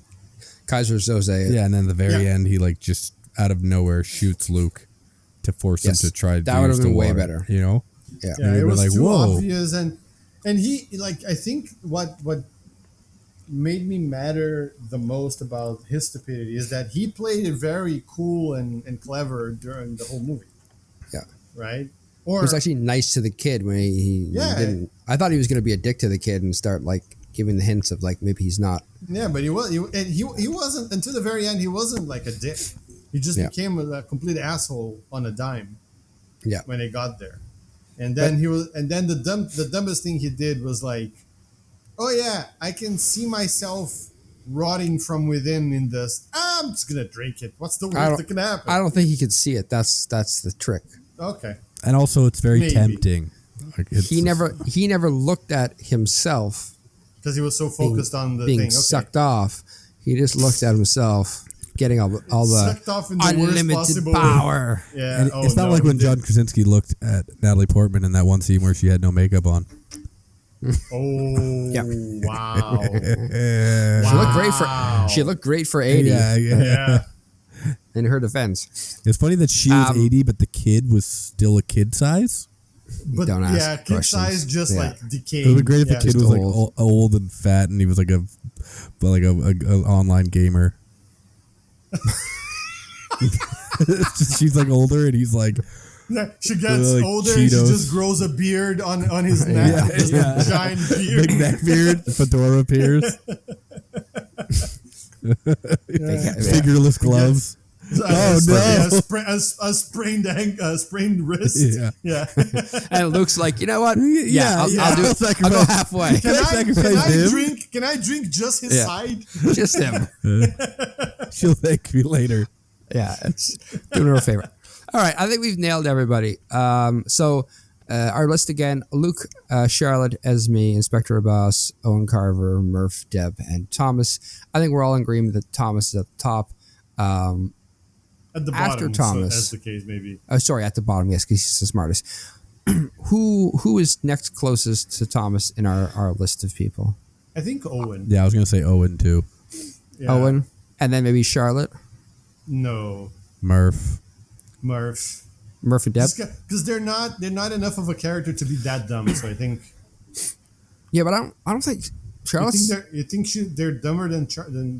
Kaiser Soze. Yeah, and then the very end he like just out of nowhere shoots Luke to force him to try that would have been way better. You know? Yeah, it was like, too obvious and he like I think what made me matter the most about his stupidity is that he played it very cool and clever during the whole movie. Yeah. Right? He was actually nice to the kid when he didn't. I thought he was going to be a dick to the kid and start like giving the hints of like maybe he's not. Yeah, but he wasn't until the very end. He wasn't like a dick. He just became a complete asshole on a dime. Yeah. When they got there, and then the dumbest thing he did was like, oh yeah, I can see myself rotting from within in this. I'm just gonna drink it. What's the worst that can happen? I don't think he could see it. That's the trick. Okay. And also, it's very tempting. Like he never looked at himself because he was so focused on the being sucked off. He just looked at himself getting all the unlimited power. Yeah, and it's not like when John Krasinski looked at Natalie Portman in that one scene where she had no makeup on. Oh, wow! She looked great for 80. Yeah. In her defense, it's funny that she was 80, but the kid was still a kid size. But don't ask kid size just like decayed. It would be great if the kid was like old and fat, and he was like a online gamer. She's like older, and he's like. She gets older and she just grows a beard on his neck. A giant beard. Big neck beard. Fedora appears. Figureless gloves. A sprained wrist. Yeah. And it looks like, you know what? I'll do it. I'll go halfway. Can I drink just his side? Just him. She'll thank me later. Yeah, it's doing her a favor. All right, I think we've nailed everybody. So our list again: Luke, Charlotte, Esme, Inspector Abbas, Owen Carver, Murph, Deb, and Thomas. I think we're all in agreement that Thomas is at the top. At the bottom, after Thomas, as the case may be. Sorry, at the bottom, yes, because he's the smartest. Who is next closest to Thomas in our list of people? I think Owen. Yeah, I was going to say Owen too. Yeah. Owen, and then maybe Charlotte. No. Murph and Deb, because they're not enough of a character to be that dumb. So I think. Yeah, but I don't think Charlotte's. You think they're dumber than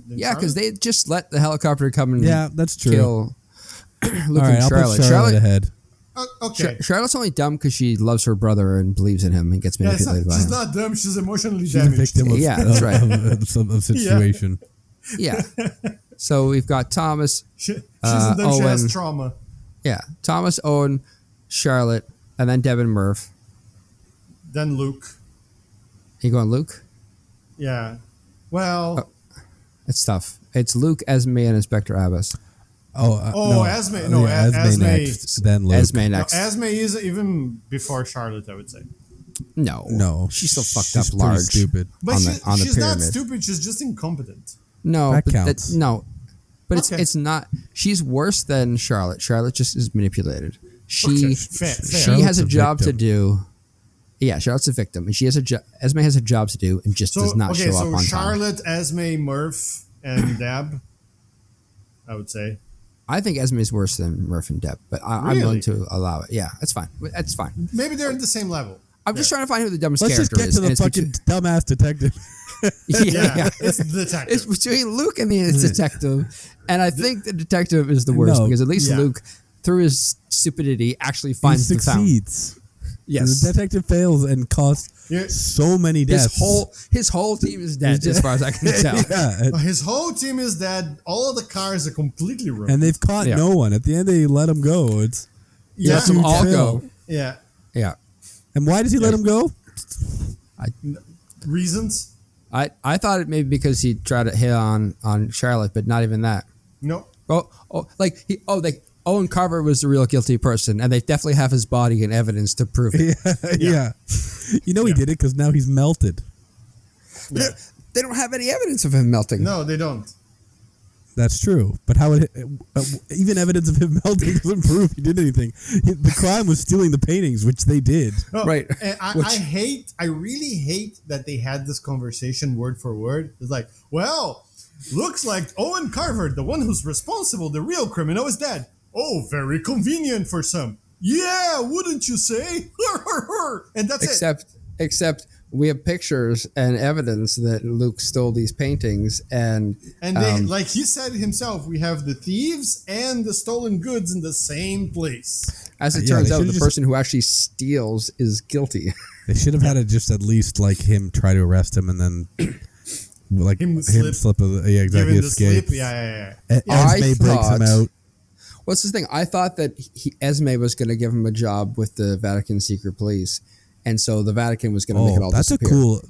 yeah, because they just let the helicopter come and that's true. Kill Luke and Charlotte. I'll put Charlotte ahead. Okay. Charlotte's only dumb because she loves her brother and believes in him and gets manipulated by him. She's not dumb. She's emotionally She's damaged. a victim of, that's right. of situation. Yeah. So we've got Thomas. She's Owen. She has trauma. Yeah. Thomas, Owen, Charlotte, and then Deb and Murph. Then Luke. You going Luke? Yeah. Well. It's tough. It's Luke, Esme, and Inspector Abbas. Esme. No, Esme next. Then Luke. Esme next. No, Esme is even before Charlotte, I would say. No. She's still fucked up large. Stupid. But on the pyramid. She's not stupid. She's just incompetent. No, that but counts. But it's not. She's worse than Charlotte. Charlotte just is manipulated. She has a job to do. Yeah, Charlotte's a victim, and she has Esme has a job to do, and just does not show up on time. Charlotte, Esme, Murph, and Deb, I would say. I think Esme is worse than Murph and Depp, but I'm Really? willing to allow it. Yeah, that's fine. That's fine. Maybe they're at the same level. I'm just trying to find who the dumbest Let's just character get is. to the and it's fucking dumbass detective. Yeah, it's the detective. It's between Luke and the detective, and I think the detective is the worst No, because at least yeah. Luke, through his stupidity, actually He finds the fountain. succeeds. Yes, The detective fails and costs Yeah. so many deaths. his whole team is dead, as far as I can tell. Yeah, His whole team is dead. All of the cars are completely ruined. and they've caught Yeah. no one. At the end, they let him go. It's yeah, Let them huge all fail. go. yeah. Yeah, And why does he let him go? Reasons? I thought it maybe because he tried to hit on Charlotte, but not even that. No. Owen Carver was the real guilty person, and they definitely have his body and evidence to prove it. Yeah. You know he did it because now he's melted. Yeah. They don't have any evidence of him melting. No, they don't. That's true. But how would even evidence of him melting doesn't prove he did anything. The crime was stealing the paintings, which they did. No, Right. And I really hate that they had this conversation word for word. It's like, well, looks like Owen Carver, the one who's responsible, the real criminal, is dead. Oh, very convenient for some. Yeah, wouldn't you say? And that's Except we have pictures and evidence that Luke stole these paintings, and they, like he said himself, we have the thieves and the stolen goods in the same place. as it Yeah, turns they out, the should've person who actually steals is guilty. They should have had it just at least like him try to arrest him and then like Him him slip. slip exactly Given the escape. sleep, yeah. I Esme breaks him thought- out. What's the thing? I thought that Esme was going to give him a job with the Vatican secret police, and so the Vatican was going to make it all That's disappear. a cool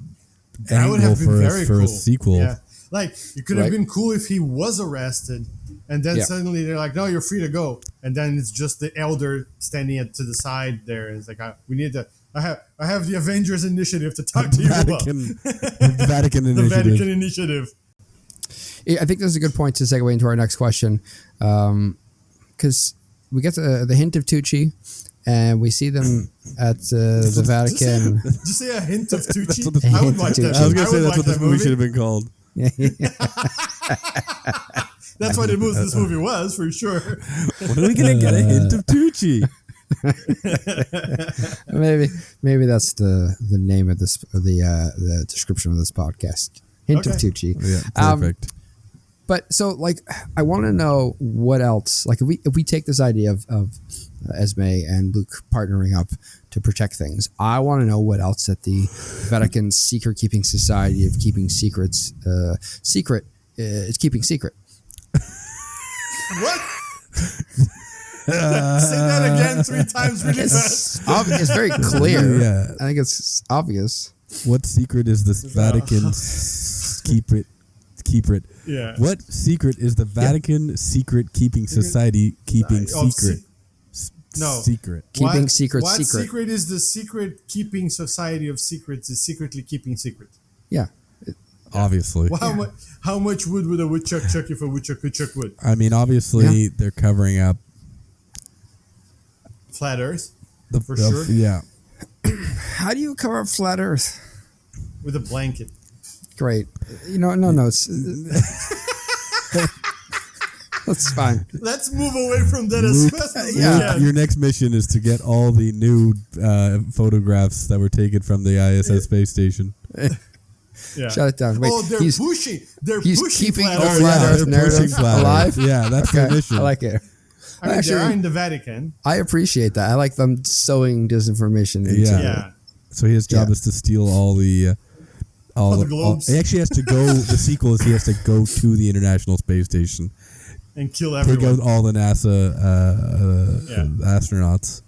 That would angle have been very for cool. a sequel. Yeah. Like, it could have Right. been cool if he was arrested, and then Yeah. suddenly they're like, no, you're free to go. And then it's just the elder standing to the side there. It's like, we need to, I have the Avengers initiative to talk to you about. The Vatican The initiative. Vatican initiative. I think this is a good point to segue into our next question, because we get the hint of Tucci, and we see them at the Vatican. Did you say a hint of Tucci? what the- I would Hint of watch that. Tucci. I was going to say would that's watch what this that movie should have been called. That's what this movie was, for sure. When are we going to get a hint of Tucci? Maybe that's the name of this, the description of this podcast. Hint of Okay. Tucci. Yeah, perfect. But so, like, I want to know what else. Like, if we take this idea of Esme and Luke partnering up to protect things, I want to know what else that the Vatican Secret Keeping Society of Keeping Secrets is keeping secret. What? Say that again 3 times really fast. It's very clear. Yeah. I think it's obvious. What secret is this Vatican secret? Yeah. What secret is the Vatican Secret Keeping Society keeping secret? No. Secret. Keeping secret. What secret is the Secret Keeping Society of Secrets is secretly keeping secret? Yeah. Obviously. Well, how much wood would a woodchuck chuck if a woodchuck could chuck wood? I mean, obviously, they're covering up Flat Earth, the For sure. Yeah. How do you cover up flat Earth? with a blanket. Great. No. It's that's fine. Let's move away from that as fast as we Luke, can. your next mission is to get all the new photographs that were taken from the ISS space station. Yeah. Shut it down. Wait, Oh, they're pushing. They're he's pushing keeping Flat the Earth. flat yeah, Earth they're narrative pushing flat Earth. alive. Yeah, that's their mission. I like it. I mean, Actually- they're in the Vatican. I appreciate that. I like them sowing disinformation into Yeah. Yeah. So his job Yeah. is to steal all the the globes. he actually has to go. The sequel is he has to go to the International Space Station, And kill take everyone. out all the NASA astronauts.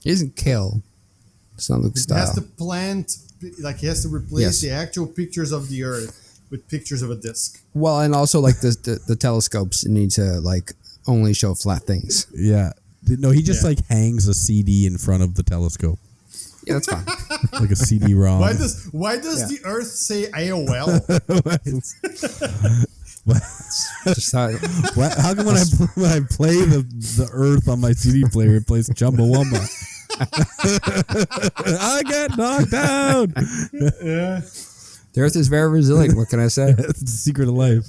He doesn't kill. It's not Luke's He has style. to plant, like he has to replace Yes. the actual pictures of the Earth with pictures of a disc. Well, and also like the telescopes need to like only show flat things. Yeah. No, he just Yeah. like hangs a CD in front of the telescope, Yeah, that's fine. like a CD-ROM. Why does Yeah. the Earth say AOL? Just how, How come when I play the Earth on my CD player, it plays Chumbawamba? I get knocked down. Yeah. the Earth is very resilient. What can I say? It's the secret of life.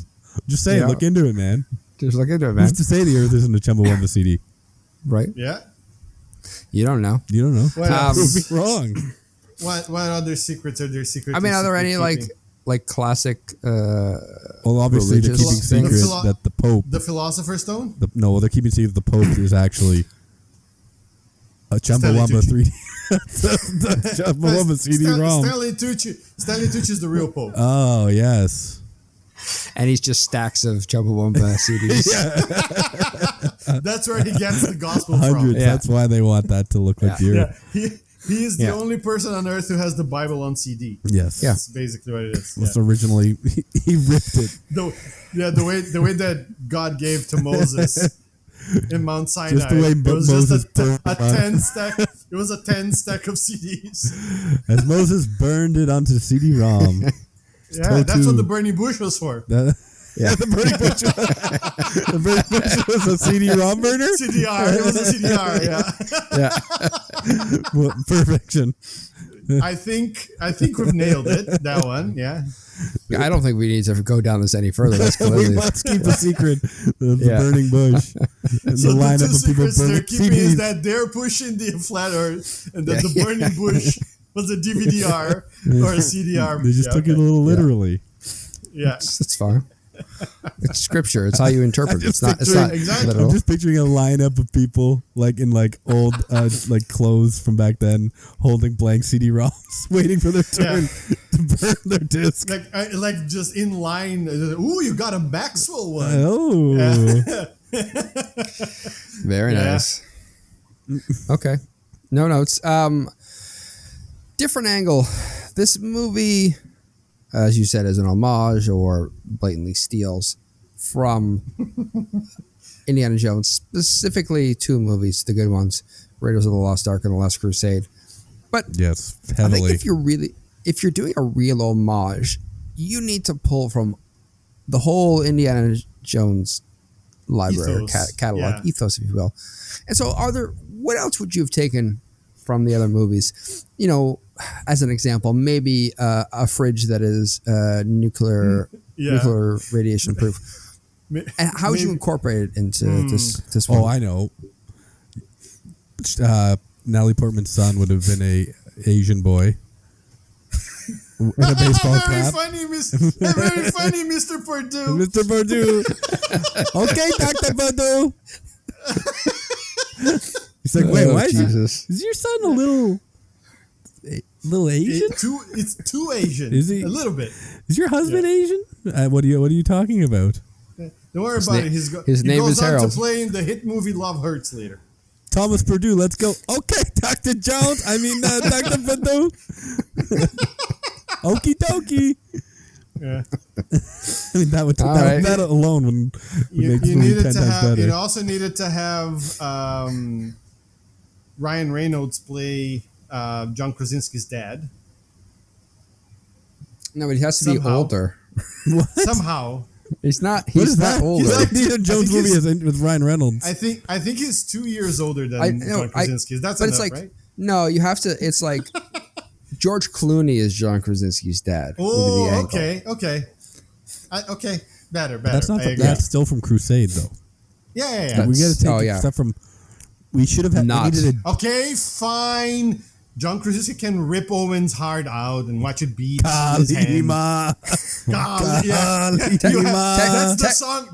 Just saying, Yeah. look into it, man. Just look into it, man. Who's to say the Earth isn't a Chumbawamba CD? Right? Yeah. You don't know. You don't know. What else? Prove me wrong. What other secrets are there? I mean, are there any like classic? Well, obviously they're religious keeping things? secret that the Pope. the Philosopher's Stone? No, they're keeping secret that the Pope is actually a Chumbawamba Tucci. 3D. the Chumbawamba CD-ROM. Stanley Tucci is the real Pope. Oh yes. And he's just stacks of Chumbawamba CDs. That's where he gets the gospel Hundreds. from. Yeah. That's why they want that to look like Yeah, he is the Yeah. only person on earth who has the Bible on CD. Yes. Yeah. That's basically what it is. That's Yeah. originally he ripped it. The way that God gave to Moses in Mount Sinai. Just the way it was Moses just a burned 10 stack. It was a 10 stack of CDs. As Moses burned it onto CD-ROM. Yeah, that's what the burning bush was for. The Yeah. burning bush. The burning bush was a CD-ROM burner. CDR. It was a CDR. Yeah. Yeah. Well, perfection. I think we've nailed it. That one. Yeah. I don't think we need to go down this any further. That's We clearly must keep a secret of the Yeah. burning bush and So the the lineup two of people secrets they're burning keeping is CDs. that they're pushing the flat earth and that Yeah. the burning bush was a DVD-R or a CDR. They just Yeah, took it a okay. little literally. Yeah. it's fine. It's scripture. It's how you interpret it. It's not. It's picturing- not Exactly. literal. I'm just picturing a lineup of people like in like old like clothes from back then, holding blank CD-ROMs, waiting for their turn to burn their disc. Like just in line. Ooh, you got a Maxwell one. Oh, Very Yeah. nice. Okay. No notes. Different angle. This movie, as you said, is an homage or blatantly steals from Indiana Jones, specifically two movies, the good ones, Raiders of the Lost Ark and The Last Crusade. But yes, I think heavily. if you're doing a real homage, you need to pull from the whole Indiana Jones library Ethos. catalog, Yeah. ethos, if you will. And so, what else would you have taken from the other movies? You know, as an example, maybe a fridge that is nuclear radiation proof. And how would you incorporate it into this film? Oh, I know. Natalie Portman's son would have been a Asian boy in a baseball very cap. funny, very funny, Mr. Purdue. Mr. Purdue. Okay, Dr. Purdue. He's like, wait, why is your son a little Asian? It's too Asian. Is he? A little bit. Is your husband Asian? What are you talking about? Don't worry about it. his he name goes is on Harold. to play in the hit movie Love Hurts later. Thomas Purdue, let's go. Okay, Dr. Jones. Dr. Purdue. Okie dokie. Yeah. I mean, that alone would make the movie 10 times better. You also needed to have Ryan Reynolds play John Krasinski's dad. No, but he has to be Somehow. older. What? Somehow. He's not. What He's is not that? older. He's like Indiana Jones think movie he's- with Ryan Reynolds. I think he's 2 years older than John Krasinski. That's but enough, it's like right? no, you have to. It's like George Clooney is John Krasinski's dad. would be the Oh, angle. okay. Okay. Better. That's not. I agree. That's still from Crusade, though. Yeah. We got to take oh, yeah. stuff from. We should have had. Not. We needed Okay, fine. John Krasinski can rip Owen's heart out and watch it beat in his hand. Kalima. Kali, yeah. Kalima.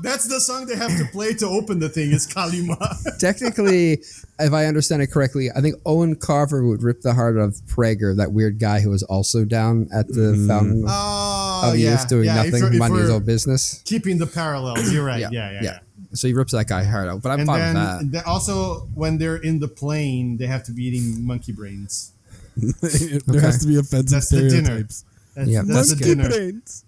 That's the song they have to play to open the thing. Is Kalima. Technically, if I understand it correctly, I think Owen Carver would rip the heart of Prager, that weird guy who was also down at the fountain Oh, of yeah. youth doing yeah, nothing, if money is we're all business. keeping the parallels. You're right. Yeah. So he rips that guy heart out, but I'm And fine then with that. also, when they're in the plane, they have to be eating monkey brains. There has to be offensive That's the dinner. stereotypes. That's, Yeah, that's the monkey dinner. Brains.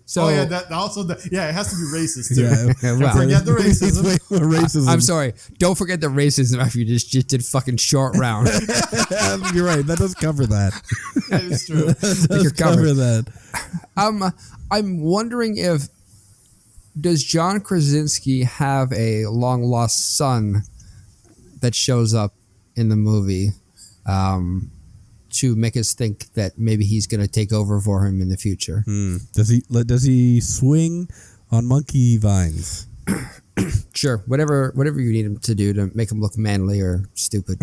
So That also it has to be racist too. Yeah. well, Forget the racism. Racism. I'm sorry. Don't forget the racism after you just did fucking short round. You're right. That does cover that. That is true. That does You're covered. cover that. I'm wondering if does John Krasinski have a long lost son that shows up in the movie to make us think that maybe he's going to take over for him in the future. Does he swing on monkey vines? Sure, whatever you need him to do to make him look manly or stupid.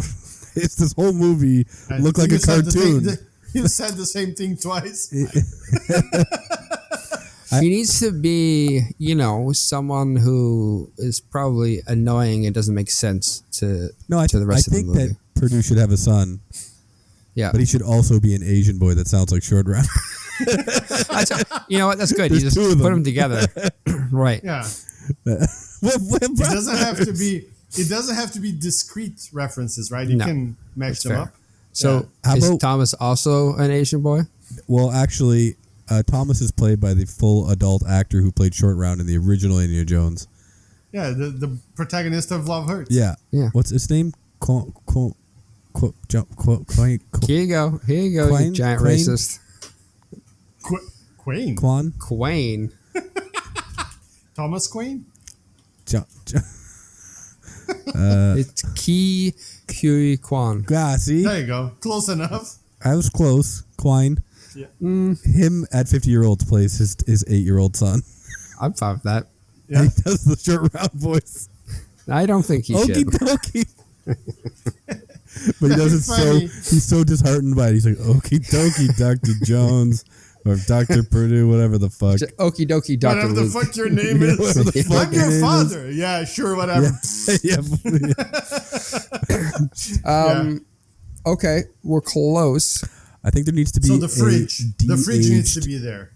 It's this whole movie look like a cartoon. You said the same thing twice. He needs to be, someone who is probably annoying and doesn't make sense to the rest of the movie. I think that Purdue should have a son. Yeah, but he should also be an Asian boy that sounds like Short Round. You know what? That's good. You just put them together, right? Yeah. It doesn't have to be. It doesn't have to be discrete references, right? You can match them up. So, is Thomas also an Asian boy? Well, actually, Thomas is played by the full adult actor who played Short Round in the original Indiana Jones. Yeah, the protagonist of Love Hurts. Yeah. What's his name? Here you go, you giant racist. Quain. Quain. Thomas Quain. It's Ki Kwan. See? There you go. Close enough. I was close. Quine. Yeah. Him at 50-year-old plays his 8-year-old son. I'm fine with that. Yeah. He does the Short Round voice. I don't think he should. Okie dokie. But he does it he's so disheartened by it. He's like, okie dokie, Dr. Jones. Or Dr. Purdue, whatever the fuck. Okie dokie, Dr. Whatever the fuck your name is. I'm your father. Yeah, sure, whatever. Okay, we're close. I think there needs to be the fridge. The fridge needs to be there.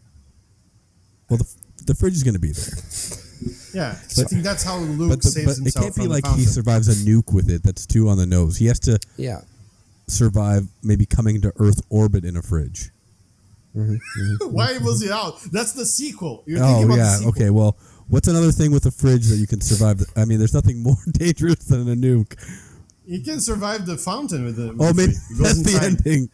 Well, the fridge is going to be there. Yeah, I think that's how Luke saves himself. It can't be from like the he survives a nuke with it. That's too on the nose. He has to survive maybe coming to Earth orbit in a fridge. Why was he out? That's the sequel. You're thinking about the sequel. Okay. Well, what's another thing with a fridge that you can survive? I mean, there's nothing more dangerous than a nuke. You can survive the fountain with the. Maybe that's the ending.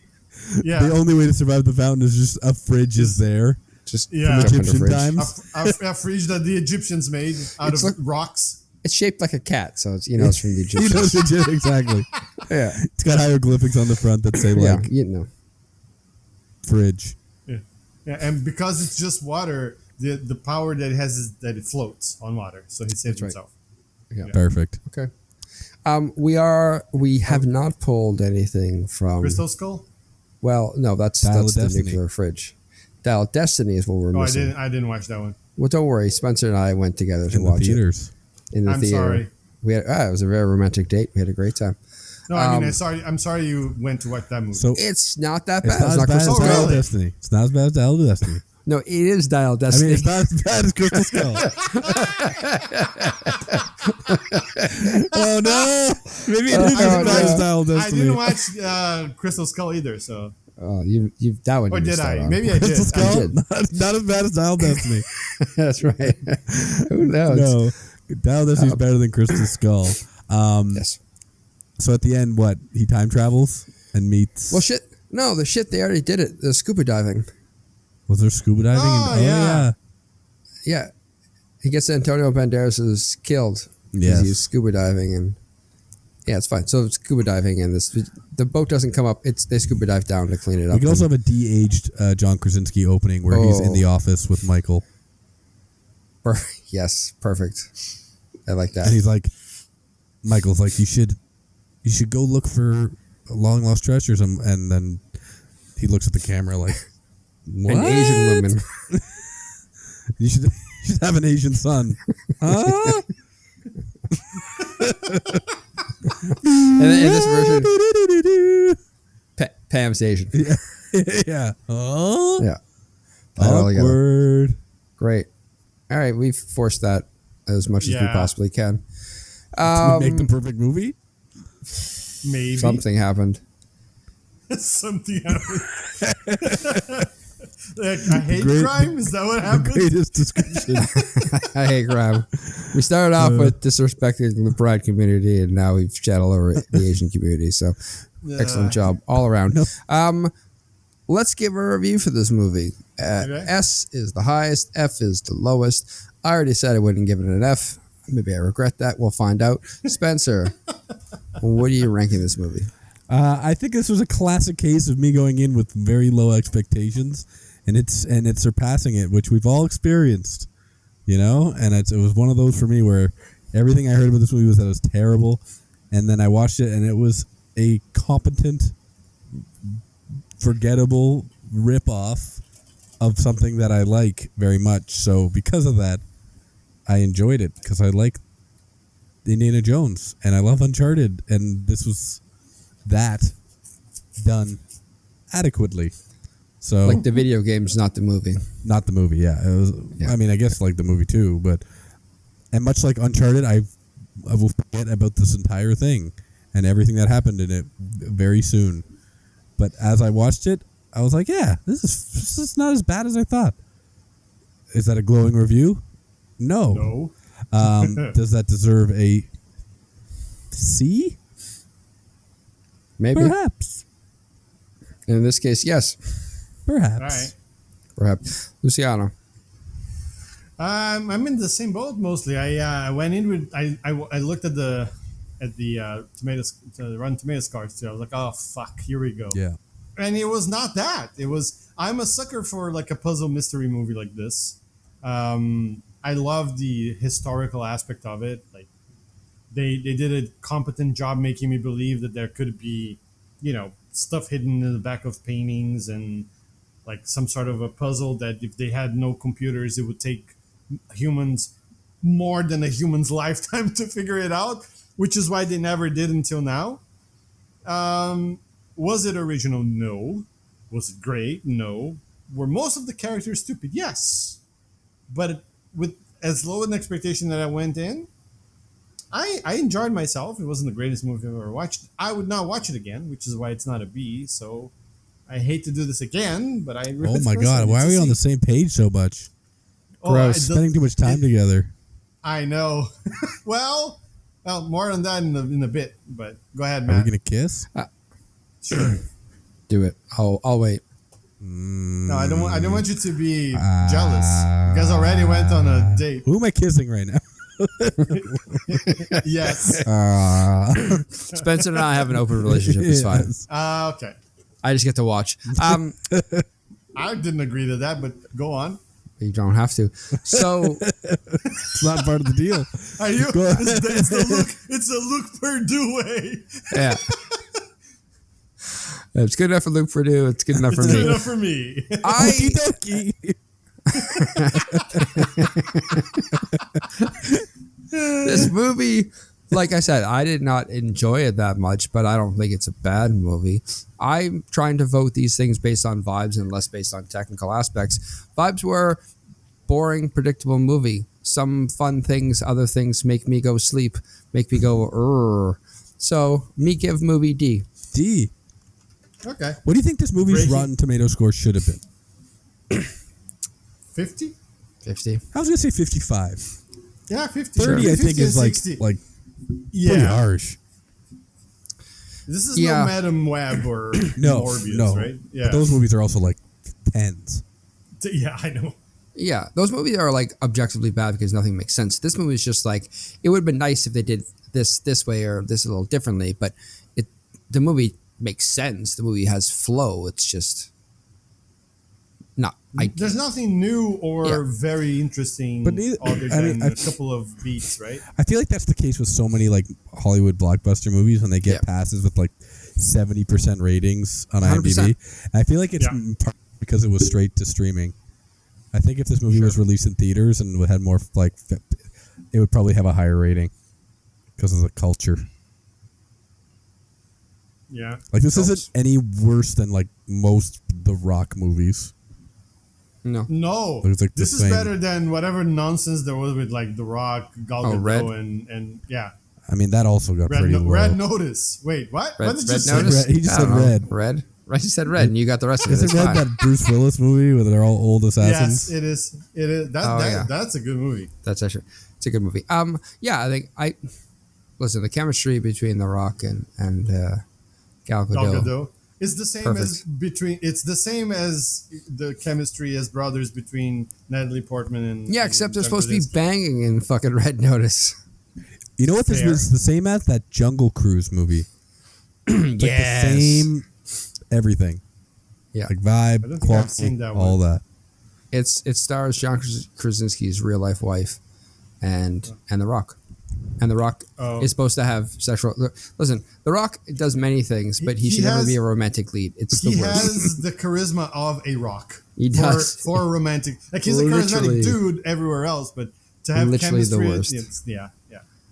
Yeah. The only way to survive the fountain is just a fridge is there. Just from Egyptian times. A fridge that the Egyptians made out of rocks. It's shaped like a cat, so it's it's from the Egyptians. Exactly. Yeah. It's got hieroglyphics on the front that say fridge. Yeah, and because it's just water, the power that it has is that it floats on water, so he saves himself. Yeah, perfect. Okay. We have not pulled anything from Crystal Skull. Well, no, that's the nuclear fridge. Dial of Destiny is what we're missing. I didn't watch that one. Well, don't worry. Spencer and I went together to watch it in the theater. Sorry. We had it was a very romantic date. We had a great time. No, I mean, I'm sorry you went to watch that movie. So it's not that bad. It's not as bad as Dial of Destiny. It's not as bad as Dial of Destiny. No, it is Dial of Destiny. I mean, it's not as bad as Crystal Skull. Oh no! Maybe it is as bad as Dial of Destiny. I didn't watch Crystal Skull either, so. Oh, you that one. Or did I? On. Maybe I Crystal did. Skull? I did. Not as bad as Dial of Destiny. That's right. Who knows? No, Dial of Destiny is better than Crystal Skull. Yes. So at the end, what? He time travels and meets. Well, shit. No, the shit they already did it. The scuba diving. Was there scuba diving? Yeah. Yeah. He gets Antonio Banderas is killed. Yes. He's scuba diving and. Yeah, it's fine. So it's scuba diving, and the boat doesn't come up. They scuba dive down to clean it up. We could also have a de-aged John Krasinski opening where he's in the office with Michael. Yes, perfect. I like that. And he's like, Michael's like, you should go look for long lost treasures, and then he looks at the camera like, what? An Asian woman. you should have an Asian son, huh? And in this version, Pam's Asian. Yeah. Oh. Yeah. Awkward. Great. All right, we've forced that as much as we possibly can. To make the perfect movie? Maybe. Something happened. Something happened. Like a hate crime? Is that what happened? The greatest description. I hate crime. We started off with disrespecting the pride community, and now we've chatted over the Asian community. So, excellent job all around. Let's give a review for this movie. S is the highest. F is the lowest. I already said I wouldn't give it an F. Maybe I regret that. We'll find out. Spencer, what are you ranking this movie? I think this was a classic case of me going in with very low expectations, and it's surpassing it, which we've all experienced, and it was one of those for me where Everything I heard about this movie was that it was terrible, and then I watched it, and it was a competent, forgettable rip-off of something that I like very much. So because of that, I enjoyed it because I like Indiana Jones and I love Uncharted, and this was that done adequately. So Like the video games, not the movie. not the movie, yeah. It was. Yeah. I mean, I guess like the movie too, but and much like Uncharted, I will forget about this entire thing and everything that happened in it very soon. But as I watched it, I was like, yeah, this is not as bad as I thought. Is that a glowing review? No. No. Does that deserve a C? Maybe. Perhaps. In this case, yes. Perhaps. All right. Perhaps. Luciano. I'm in the same boat mostly. I went in with I looked at the tomatoes, the Rotten Tomatoes cards too. I was like, oh fuck, here we go. Yeah. And it was not that. It was. I'm a sucker for like a puzzle mystery movie like this. I love the historical aspect of it. Like they did a competent job making me believe that there could be, stuff hidden in the back of paintings and like some sort of a puzzle that if they had no computers, it would take humans more than a human's lifetime to figure it out, which is why they never did until now. Was it original? No. Was it great? No. Were most of the characters stupid? Yes. But with as low an expectation that I went in, I enjoyed myself. It wasn't the greatest movie I've ever watched. I would not watch it again, which is why it's not a B. So I hate to do this again, but I really. Oh my god! Why are we on the same page so much? Gross. Spending too much time together. I know. well, more on that in a bit. But go ahead, Are Matt. we gonna kiss? Sure. Do it. I'll wait. No, I don't want you to be jealous. You guys already went on a date. Who am I kissing right now? Yes. Spencer and I have an open relationship. It's fine. Okay. I just get to watch. I didn't agree to that, but go on. You don't have to. So It's not part of the deal. Are you? Go ahead. It's the Luke Perdue way. yeah, it's good enough for Luke Perdue. It's good enough for It's good me. enough for me. Okie dokie. This movie, like I said, I did not enjoy it that much, but I don't think it's a bad movie. I'm trying to vote these things based on vibes and less based on technical aspects. Vibes were boring, predictable movie. Some fun things, other things make me go sleep, make me go, Urgh. So, me give movie D. D. Okay. What do you think this movie's Breaking- Rotten Tomato score should have been? 50? 50. I was gonna say 55. Yeah, 50. 30, Sure. I think, 50 is and like 60. pretty yeah. harsh. This is Yeah. no Madam Web or No, Morbius, no. right? Yeah. But those movies are also like 10s. Yeah, I know. Yeah, those movies are like objectively bad because nothing makes sense. This movie is just like, it would have been nice if they did this way or this a little differently, but the movie makes sense. The movie has flow. It's just not. There's nothing new or Yeah. very interesting But neither- other I mean, than I- a couple of beats, right? I feel like that's the case with so many like Hollywood blockbuster movies when they get Yeah. passes with like 70% ratings on 100%. IMDb. And I feel like it's Yeah. in part because it was straight to streaming. I think if this movie was released in theaters and had more like, it would probably have a higher rating because of the culture. Yeah. Like this isn't any worse than like most The Rock movies. No. No, It's like the this is same. better than whatever nonsense there was with like The Rock, Gal Gadot, Red? and yeah, I mean, that also got pretty low. Red Notice. Wait, what? Red, What did you red say? notice? Red. He just I don't said know. red. Red? Right, you said red, and you got the rest of it. Is it It's Red, fine. that Bruce Willis movie where they're all old assassins? Yes, it is. It is. Oh, yeah. That's a good movie. That's actually, it's a good movie. Yeah, listen, the chemistry between The Rock and Gal Gadot. Gal Gadot. It's the same Perfect. as It's the same as the chemistry as brothers between Natalie Portman and. Yeah, except they're John supposed to be Krasinski. banging in fucking Red Notice. You know what this Fair. was the same as? That Jungle Cruise movie. It's like the same everything. Yeah. Like I vibe, don't think I've quality, seen that all one. that. It stars John Krasinski's real life wife and The Rock. And The Rock Oh. is supposed to have sexual. Listen, The Rock does many things, but he should never be a romantic lead. It's the He worst. has the charisma of a rock. He does. For a romantic. Like, he's a Literally. charismatic dude everywhere else, but to have Literally the chemistry, worst. yeah.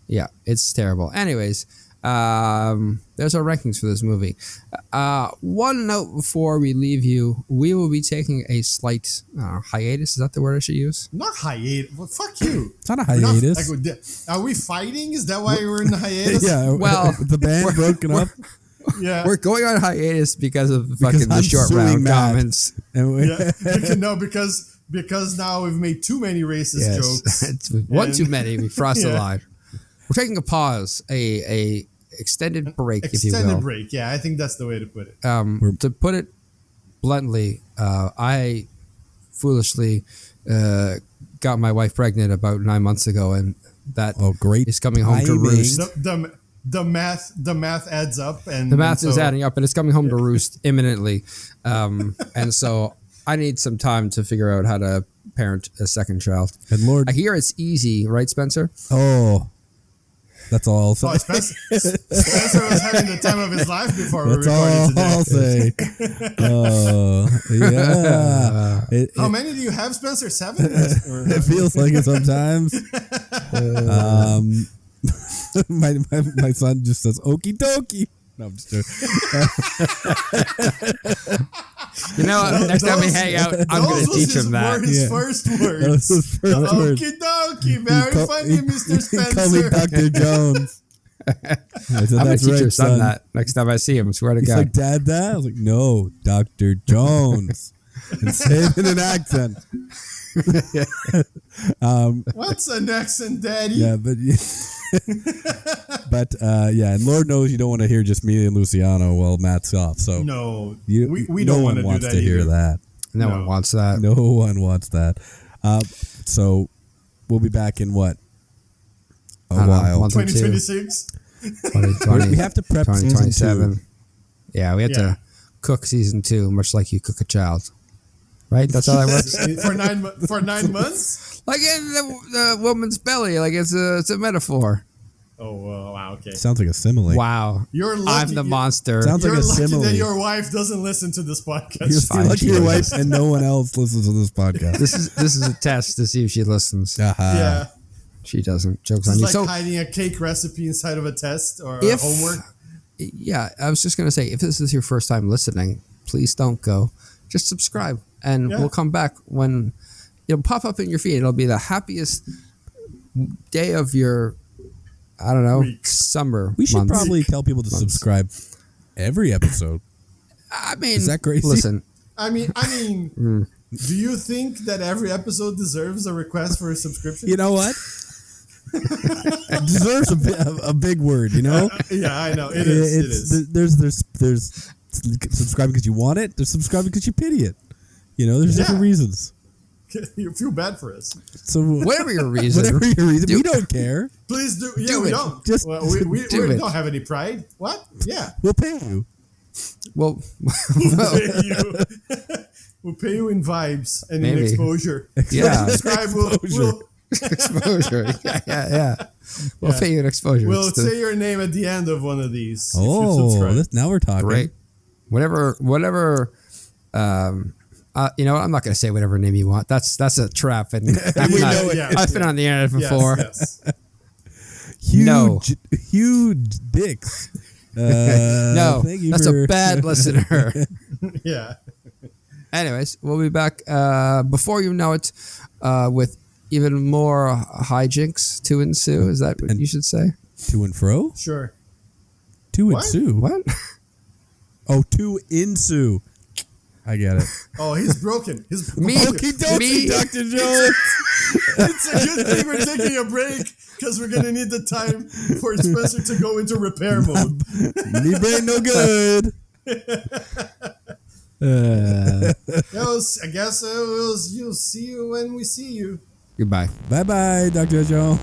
Yeah, it's terrible. Anyways, there's our rankings for this movie. One note before we leave you, we will be taking a slight hiatus. Is that the word I should use? Not hiatus. Well, fuck you. It's not a We're not- hiatus. are we fighting? Is that why we're in the hiatus? Yeah. Well, the band broken up. Yeah. We're going on hiatus because of fucking the I'm short suing round Matt. comments. And we, Yeah. No, because now we've made too many racist jokes. It's one too many. We crossed the Yeah. line. We're taking a pause, a extended break, if you Extended will. break. Yeah, I think that's the way to put it. To put it bluntly, I foolishly got my wife pregnant about 9 months ago, and that great is coming home to timing. roost. The math adds up, and The math is so- adding up, and it's coming home to roost imminently. And so I need some time to figure out how to parent a second child. And Lord, I hear it's easy, right, Spencer? that's all I'll say. Oh, Spencer was having the time of his life before we That's recorded all today. I'll say. Yeah. How many do you have, Spencer? 7? It feels like it sometimes. My son just says "okie dokie." No, I'm just joking. You know, next time we hang out, I'm going to teach him that. His Yeah. first That words. was his first word. Okie dokie, very funny, Mr. He called me Spencer. Dr. Jones. I said, I'm going to "That's teach your right, son that next time I see him. Swear to He's God. like, "Dad, that?" I was like, "No, Dr. Jones." And say it in an accent. What's an accent, Daddy? Yeah, but yeah, and Lord knows you don't want to hear just me and Luciano while Matt's off. So No, you, we no don't one want to do wants that to hear either. that. No No. one wants that. No one wants that. So we'll be back in what? A I don't know, while. month or two. 2026. 2020, We have to prep season 2027. 2. Yeah, we have Yeah. to cook season 2, much like you cook a child. Right? That's how that works? for 9 months. Like in the woman's belly. Like it's a metaphor. Oh wow, okay. Sounds like a simile. Wow. You're lucky. I'm the monster. Sounds You're like a lucky simile. that your wife doesn't listen to this podcast. You're fine, lucky she your does. wife and no one else listens to this podcast. This is a test to see if she listens. Yeah, She doesn't. Joke's on it's you. like So hiding a cake recipe inside of a test or if homework. yeah, I was just gonna say, if this is your first time listening, please don't go. Just subscribe, and Yeah. we'll come back when it'll pop up in your feed. It'll be the happiest day of your, I don't know, Week. summer. We should month. probably tell people to Months. subscribe every episode. I mean, Is that crazy? Listen, I mean, Mm. do you think that every episode deserves a request for a subscription? You know what? Deserves a big word, you know? Yeah, I know. It is. There's subscribe because you want it. There's subscribe because you pity it. You know, there's different Yeah. reasons. You feel bad for us. So whatever your reason, whatever your reason, Do we it. don't care. Please do. Yeah, Do we it. don't. Just Well, we do it. don't have any pride. What? Yeah. We'll pay you. well, We'll pay you. We'll pay you in vibes and Maybe. in exposure. Yeah. Subscribe. We'll exposure. Yeah. We'll pay you an exposure. we'll It's the- say your name at the end of one of these. if you Oh, subscribe. now we're talking. Great. Whatever. You know what? I'm not going to say whatever name you want. That's a trap, and I'm We not- know it. I've been on the internet Yes, before. yes. Huge, No. huge dicks. No, thank you that's for- a bad listener. Yeah. Anyways, we'll be back before you know it with even more hijinks to ensue. Is that what you should say? To and fro? Sure. To What? ensue. What? Oh, to ensue. I get it. Oh, he's broken. He's Me? broken. Me? Dr. Jones. It's a good thing we're taking a break because we're gonna need the time for Spencer to go into repair mode. Me brain no good. I guess you'll see you when we see you. Goodbye. Bye-bye, Dr. Jones.